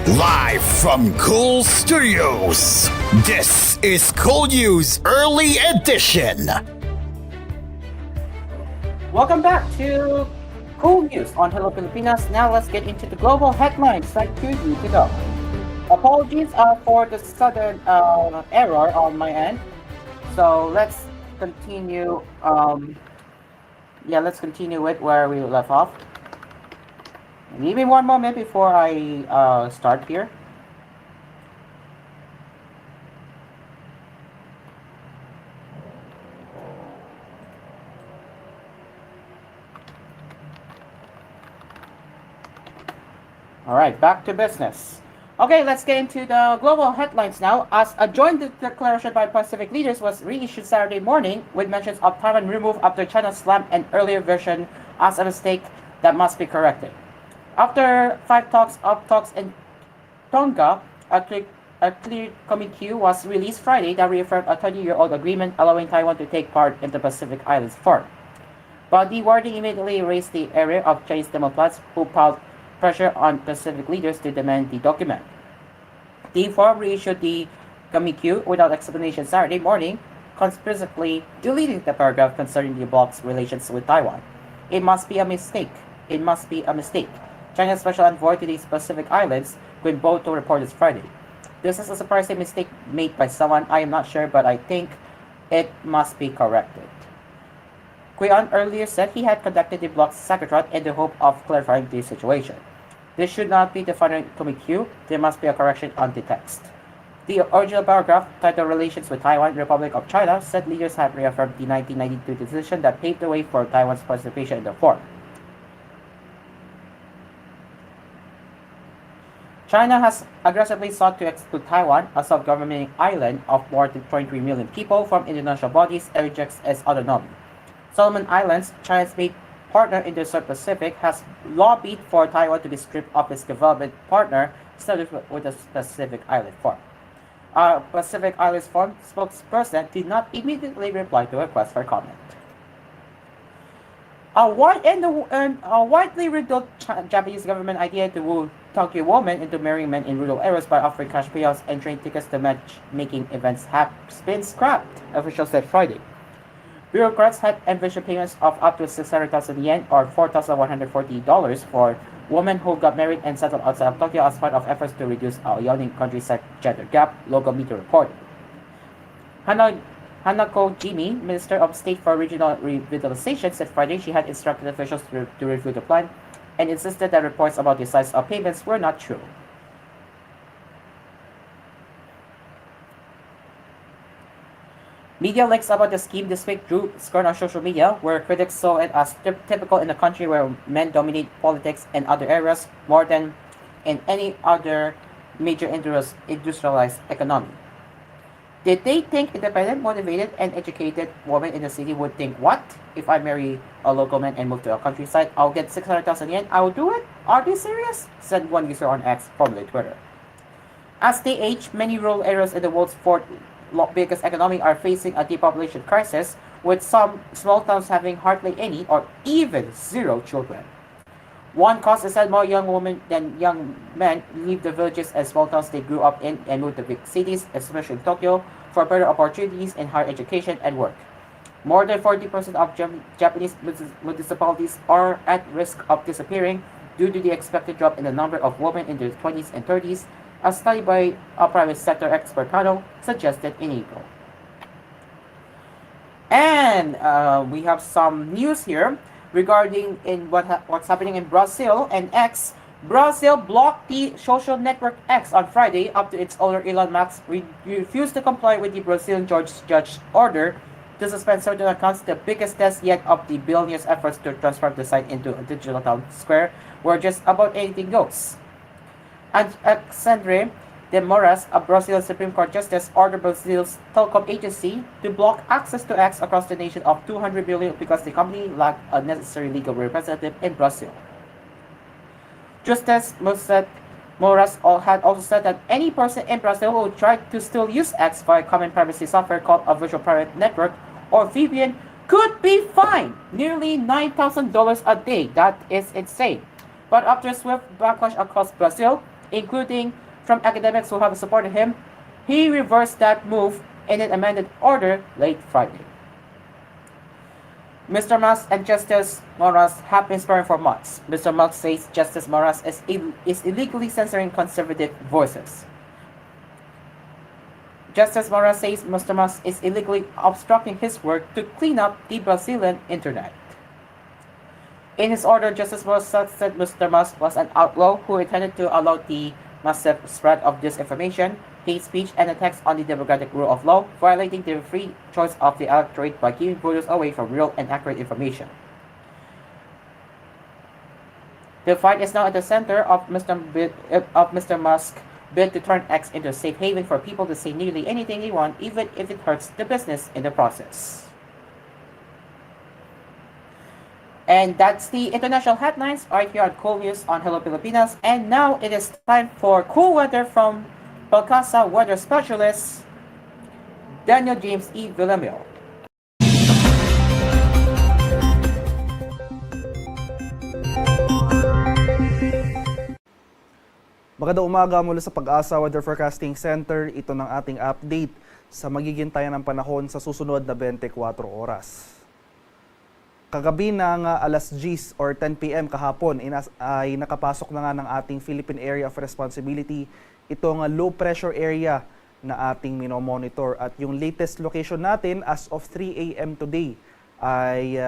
Live from Cool Studios, this is koolNews Early Edition. Welcome back to koolNews on Hello Pilipinas. Now let's get into the global headlines like 2 weeks ago. Apologies for the sudden error on my end. So let's continue. Let's continue with where we left off. Give me one moment before I start here. All right, back to business. Okay, let's get into the global headlines now. As a joint declaration by Pacific leaders was reissued Saturday morning with mentions of Taiwan removed after China slammed an earlier version as a mistake that must be corrected. After 5 talks in Tonga, a clear communique was released Friday that reaffirmed a 30-year-old agreement allowing Taiwan to take part in the Pacific Islands Forum. But the wording immediately raised the ire of Chinese Democrats who piled pressure on Pacific leaders to demand the document. The forum reissued the communique without explanation Saturday morning, conspicuously deleting the paragraph concerning the bloc's relations with Taiwan. It must be a mistake. It must be a mistake. China's special envoy to the Pacific Islands, Gwen Boto, reported Friday. This is a surprising mistake made by someone. I am not sure, but I think it must be corrected. Guion earlier said he had conducted the bloc's secretariat in the hope of clarifying the situation. This should not be the final communique. There must be a correction on the text. The original paragraph, titled Relations with Taiwan, Republic of China, said leaders had reaffirmed the 1992 decision that paved the way for Taiwan's participation in the forum. China has aggressively sought to exclude Taiwan, a self-governing island of more than 23 million people, from international bodies and rejects its autonomy. Solomon Islands, China's main partner in the South Pacific, has lobbied for Taiwan to be stripped of its development partner started with the Pacific Island Forum. Pacific Islands Forum spokesperson did not immediately reply to a request for comment. A widely ridiculed Japanese government idea to woo Tokyo women into marrying men in rural areas by offering cash payouts and train tickets to matchmaking events has been scrapped, officials said Friday. Bureaucrats had envisioned payments of up to 600,000 yen or $4,140 for women who got married and settled outside of Tokyo as part of efforts to reduce a yawning countryside gender gap, local media reported. Hanako Jimi, Minister of State for Regional Revitalization, said Friday she had instructed officials to review the plan and insisted that reports about the size of payments were not true. Media leaks about the scheme this week drew scorn on social media, where critics saw it as typical in a country where men dominate politics and other areas more than in any other major industrialized economy. Did they think independent, motivated, and educated women in the city would think, what? If I marry a local man and move to a countryside, I'll get 600,000 yen, I will do it? Are they serious? Said one user on X, formerly Twitter. As they age, many rural areas in the world's fourth biggest economy are facing a depopulation crisis, with some small towns having hardly any or even zero children. One cause is that more young women than young men leave the villages and small towns they grew up in and move to big cities, especially in Tokyo, for better opportunities in higher education and work. More than 40% of Japanese municipalities are at risk of disappearing due to the expected drop in the number of women in their 20s and 30s, a study by a private sector expert panel suggested in April. And we have some news here regarding what's happening in Brazil and X. Brazil blocked the social network X on Friday after its owner Elon Musk refused to comply with the Brazilian judge's order to suspend certain accounts, the biggest test yet of the billionaire's efforts to transform the site into a digital town square where just about anything goes. And Alexandre de Moraes, a Brazilian Supreme Court justice, ordered Brazil's telecom agency to block access to X across the nation of 200 billion because the company lacked a necessary legal representative in Brazil. Justice Moraes had also said that any person in Brazil who tried to still use X via common privacy software called a virtual private network or VPN could be fined nearly $9,000 a day. That is insane. But after a swift backlash across Brazil, including from academics who have supported him, he reversed that move in an amended order late Friday. Mr. Musk and Justice Moras have been sparring for months. Mr. Musk says Justice Moras is illegally censoring conservative voices. Justice Moras says Mr. Musk is illegally obstructing his work to clean up the Brazilian internet. In his order, Justice Moras said Mr. Musk was an outlaw who intended to allow the massive spread of disinformation, hate speech, and attacks on the democratic rule of law, violating the free choice of the electorate by keeping voters away from real and accurate information. The fight is now at the center of Mr. Musk's bid to turn X into a safe haven for people to say nearly anything they want, even if it hurts the business in the process. And that's the international headlines right here at koolNews on Hello Pilipinas. And now it is time for cool weather from Balcasa weather specialist Daniel James E. Villamil. Magandang umaga mula sa Pag-asa Weather Forecasting Center. Ito ng ating update sa magiging tayan ng panahon sa susunod na 24 oras. Kagabi ng alas 10 or 10 p.m. kahapon ay nakapasok na nga ng ating Philippine Area of Responsibility itong low pressure area na ating minomonitor. At yung latest location natin as of 3 a.m. today ay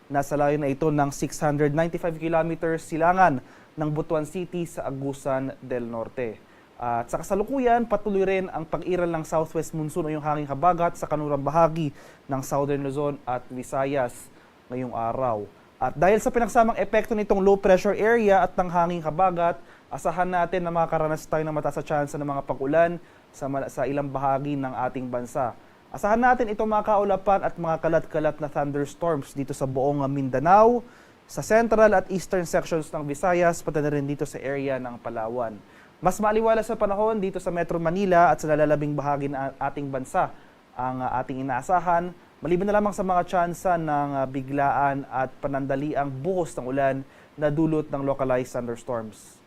nasa layo na ito ng 695 kilometers silangan ng Butuan City sa Agusan del Norte. At sa kasalukuyan, patuloy rin ang pag-iral ng southwest monsoon o yung hanging habagat sa kanurang bahagi ng Southern Luzon at Visayas ngayong araw. At dahil sa pinagsamang epekto nitong low pressure area at ng hanging habagat, asahan natin na makakaranas tayo ng mataas na tsansa ng mga pag-ulan sa ilang bahagi ng ating bansa. Asahan natin itong mga kaulapan at mga kalat-kalat na thunderstorms dito sa buong Mindanao, sa central at eastern sections ng Visayas, pati na rin dito sa area ng Palawan. Mas maaliwalas sa panahon dito sa Metro Manila at sa nalalabing bahagi ng ating bansa ang ating inaasahan, maliban na lamang sa mga tsansa ng biglaan at panandaliang buhos ng ulan na dulot ng localized thunderstorms.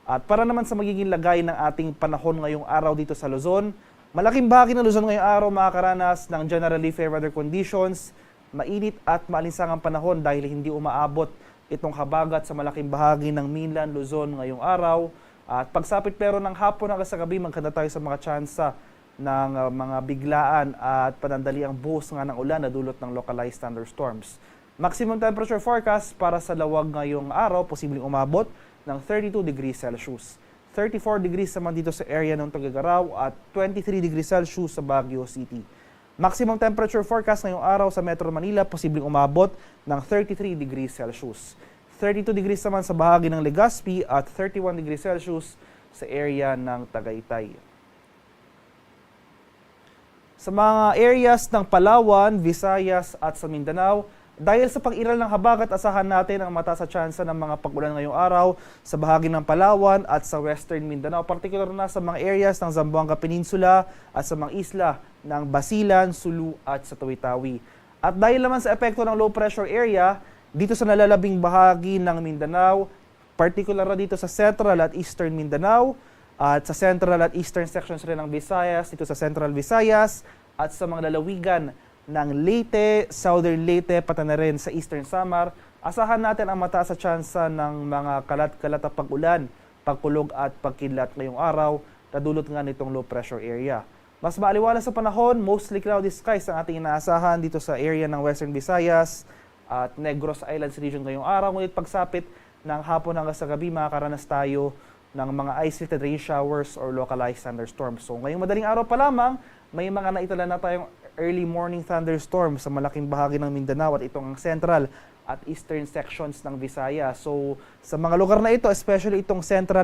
At para naman sa magiging lagay ng ating panahon ngayong araw dito sa Luzon, malaking bahagi ng Luzon ngayong araw makakaranas ng generally fair weather conditions, mainit at maalinsangang panahon dahil hindi umaabot itong habagat sa malaking bahagi ng mainland Luzon ngayong araw. At pagsapit pero ng hapon hanggang sa gabi, magkanda tayo sa mga tsansa ng mga biglaan at panandaliang buhos nga ng ulan na dulot ng localized thunderstorms. Maximum temperature forecast para sa lawag ngayong araw, posibleng umabot ng 32 degrees Celsius. 34 degrees naman dito sa area ng Tuguegarao at 23 degrees Celsius sa Baguio City. Maximum temperature forecast ngayong araw sa Metro Manila, posibleng umabot ng 33 degrees Celsius. 32 degrees naman sa bahagi ng Legazpi at 31 degrees Celsius sa area ng Tagaytay. Sa mga areas ng Palawan, Visayas at sa Mindanao, dahil sa pag-iral ng habagat, asahan natin ang mataas na tsansa ng mga pag-ulan ngayong araw sa bahagi ng Palawan at sa Western Mindanao, particular na sa mga areas ng Zamboanga Peninsula at sa mga isla ng Basilan, Sulu at sa Tawi-Tawi. At dahil naman sa epekto ng low pressure area, dito sa nalalabing bahagi ng Mindanao, particular na dito sa Central at Eastern Mindanao, at sa Central at Eastern sections rin ng Visayas, dito sa Central Visayas, at sa mga lalawigan ng Leyte, Southern Leyte, pati na rin sa Eastern Samar, asahan natin ang mataas na tsansa ng mga kalat-kalat na pag-ulan, pagkulog at pagkidlat ngayong araw na dulot nga nitong low pressure area. Mas maaliwalas sa panahon, mostly cloudy skies ang ating inaasahan dito sa area ng Western Visayas at Negros Islands region ngayong araw. Ngunit pagsapit ng hapon hanggang sa gabi, makakaranas tayo ng mga isolated rain showers or localized thunderstorms. So ngayong madaling araw pa lamang, may mga naitala na tayong early morning thunderstorms sa malaking bahagi ng Mindanao at itong ang central at eastern sections ng Visayas. So sa mga lugar na ito, especially itong central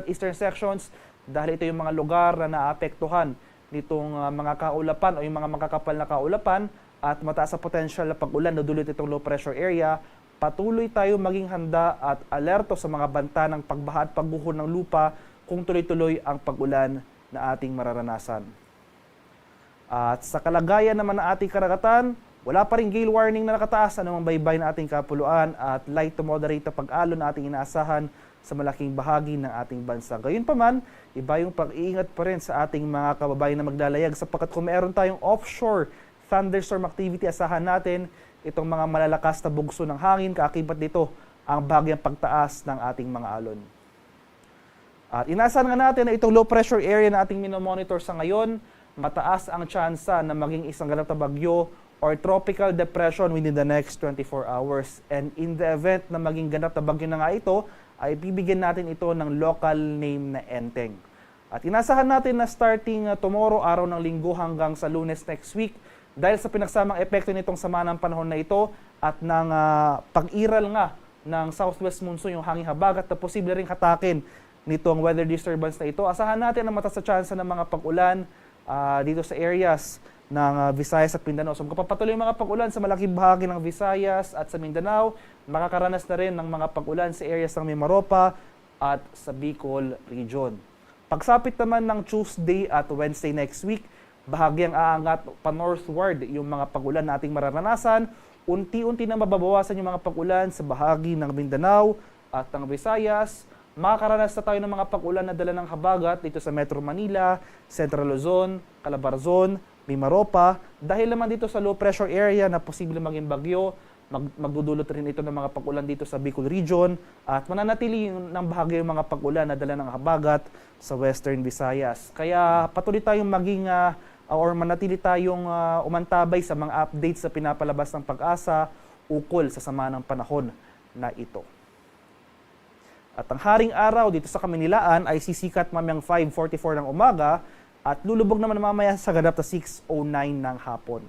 at eastern sections, dahil ito yung mga lugar na naapektuhan nitong mga kaulapan o yung mga makakapal na kaulapan at mataas sa potential na pag-ulan na dulot itong low pressure area, patuloy tayo maging handa at alerto sa mga banta ng pagbaha at pagguho ng lupa kung tuloy-tuloy ang pag-ulan na ating mararanasan. At sa kalagayan naman ng ating karagatan, wala pa rin gale warning na nakataas sa anumang baybay na ating kapuluan at light to moderate na pag-alon na ating inaasahan sa malaking bahagi ng ating bansa. Gayunpaman, iba yung pag-iingat pa rin sa ating mga kababayan na maglalayag sapagkat kung meron tayong offshore thunderstorm activity, asahan natin itong mga malalakas na bugso ng hangin, kaakibat dito ang bahagyang pagtaas ng ating mga alon. At inaasahan nga natin na itong low pressure area na ating minomonitor sa ngayon, mataas ang tsansa na maging isang ganap na bagyo or tropical depression within the next 24 hours. And in the event na maging ganap na bagyo na nga ito, ay bibigyan natin ito ng local name na Enteng. At inasahan natin na starting tomorrow, araw ng linggo hanggang sa Lunes next week, dahil sa pinagsamang epekto nitong sama ng panahon na ito at ng pag-iral nga ng southwest monsoon, yung hanging habagat na posible ring hatakin nitong weather disturbance na ito, asahan natin na mataas na tsansa ng mga pag-ulan dito sa areas ng Visayas at Mindanao. So magpapatuloy yung mga pag-ulan sa malaking bahagi ng Visayas at sa Mindanao. Makakaranas na rin ng mga pag-ulan sa areas ng Mimaropa at sa Bicol region. Pagsapit naman ng Tuesday at Wednesday next week, bahagyang aangat pa northward yung mga pag-ulan na ating mararanasan. Unti-unti na mababawasan yung mga pag-ulan sa bahagi ng Mindanao at ng Visayas. Makakaranas na tayo ng mga pag-ulan na dala ng habagat dito sa Metro Manila, Central Luzon, Calabarzon, Mimaropa. Dahil naman dito sa low pressure area na posible maging bagyo, magdudulot rin ito ng mga pag-ulan dito sa Bicol region at mananatili ng bahagi yung mga pag-ulan na dala ng habagat sa Western Visayas. Kaya patuloy tayong maging or manatili tayong umantabay sa mga updates sa pinapalabas ng Pag-asa ukol sa sama ng panahon na ito. At ang haring araw dito sa Kaminilaan ay sisikat mamayang 5:44 ng umaga at lulubog naman mamaya sa ganap na 6:09 ng hapon.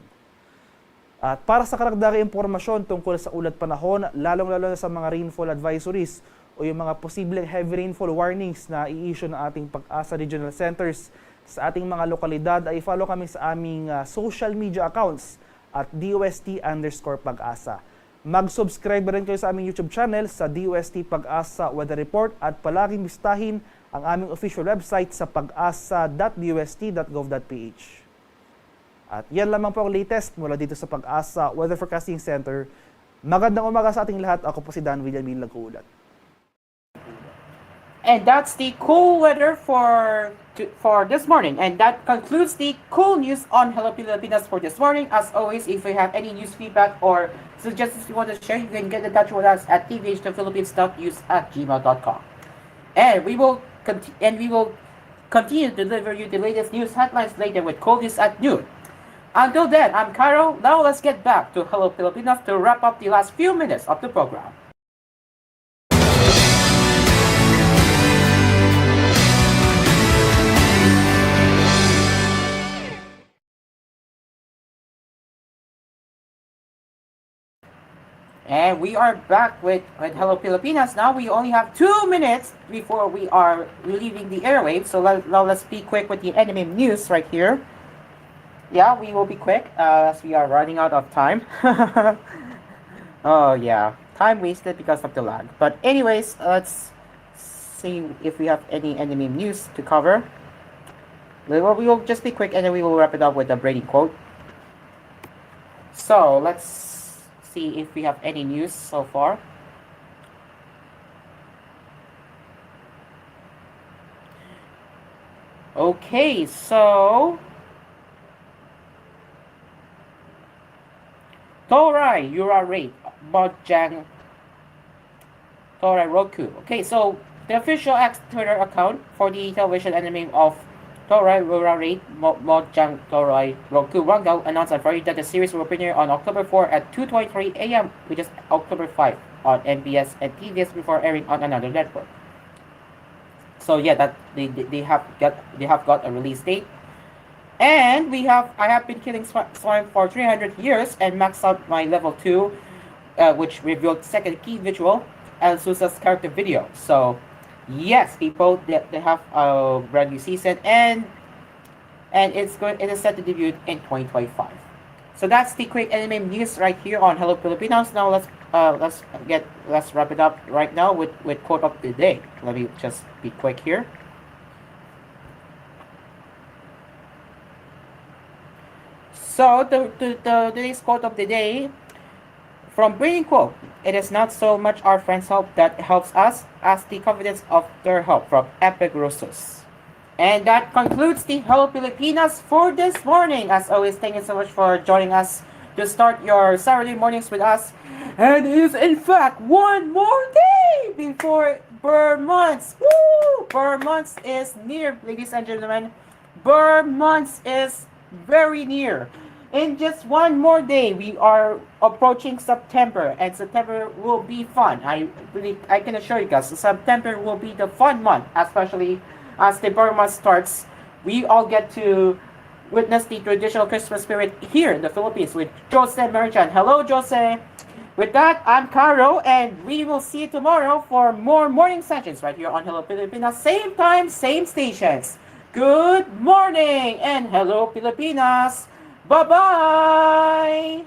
At para sa karagdagang impormasyon tungkol sa ulat panahon, lalong-lalo na sa mga rainfall advisories o yung mga posibleng heavy rainfall warnings na i-issue ng ating Pag-asa Regional Centers sa ating mga lokalidad, ay follow kami sa aming social media accounts at DOST_Pag-asa. Mag-subscribe rin kayo sa aming YouTube channel sa DOST Pag-asa Weather Report at palaging bistahin ang aming official website sa pag-asa.dost.gov.ph. At yan lamang po ang latest mula dito sa Pag-asa Weather Forecasting Center. Magandang umaga sa ating lahat. Ako po si Dan Villamin nag-uulat. And that's the cool weather for this morning. And that concludes the cool news on Hello Pilipinas for this morning. As always, if you have any news feedback or suggestions you want to share, you can get in touch with us at tvh.philippines.news@gmail.com. And we will continue to deliver you the latest news headlines later with cool news at noon. Until then, I'm Cairo. Now let's get back to Hello Pilipinas to wrap up the last few minutes of the program. And we are back with Hello Pilipinas. Now we only have 2 minutes before we are leaving the airwaves. So now let's be quick with the enemy news right here. Yeah, we will be quick as we are running out of time. Oh yeah, time wasted because of the lag. But anyways, let's see if we have any enemy news to cover. We will just be quick and then we will wrap it up with a Brady quote. So let's see if we have any news so far. Okay, so Torai Yurarate Bojang Torai Roku. Okay, so the official X Twitter account for the television anime of Torai Yurarate Bojang Torai Roku Wangao announced on Friday that the series will premiere on October 4 at 2:23 a.m., which is October 5 on MBS and TVS before airing on another network. So yeah, that they have got a release date. And I have been killing slime for 300 years and maxed out my level 2, which revealed second key visual and Susa's character video. So yes, people, they have a brand new season and it is set to debut in 2025. So that's the quick anime news right here on Hello Pilipinas. Now let's wrap it up right now with quote of the day. Let me just be quick here. So the today's quote of the day From Breeding Quote, it is not so much our friends' help that helps us as the confidence of their help from Epic Rosos. And that concludes the Hello Pilipinas for this morning. As always, thank you so much for joining us to start your Saturday mornings with us. And it is in fact one more day before Burr Months. Woo! Burr Months is near, ladies and gentlemen. Burr Months is very near. In just one more day, we are approaching September, and September will be fun. I can assure you guys, September will be the fun month, especially as the Burr month starts. We all get to witness the traditional Christmas spirit here in the Philippines with Jose Merchan. Hello, Jose. With that, I'm Caro, and we will see you tomorrow for more morning sessions right here on Hello Pilipinas. Same time, same stations. Good morning, and Hello Pilipinas. Bye-bye!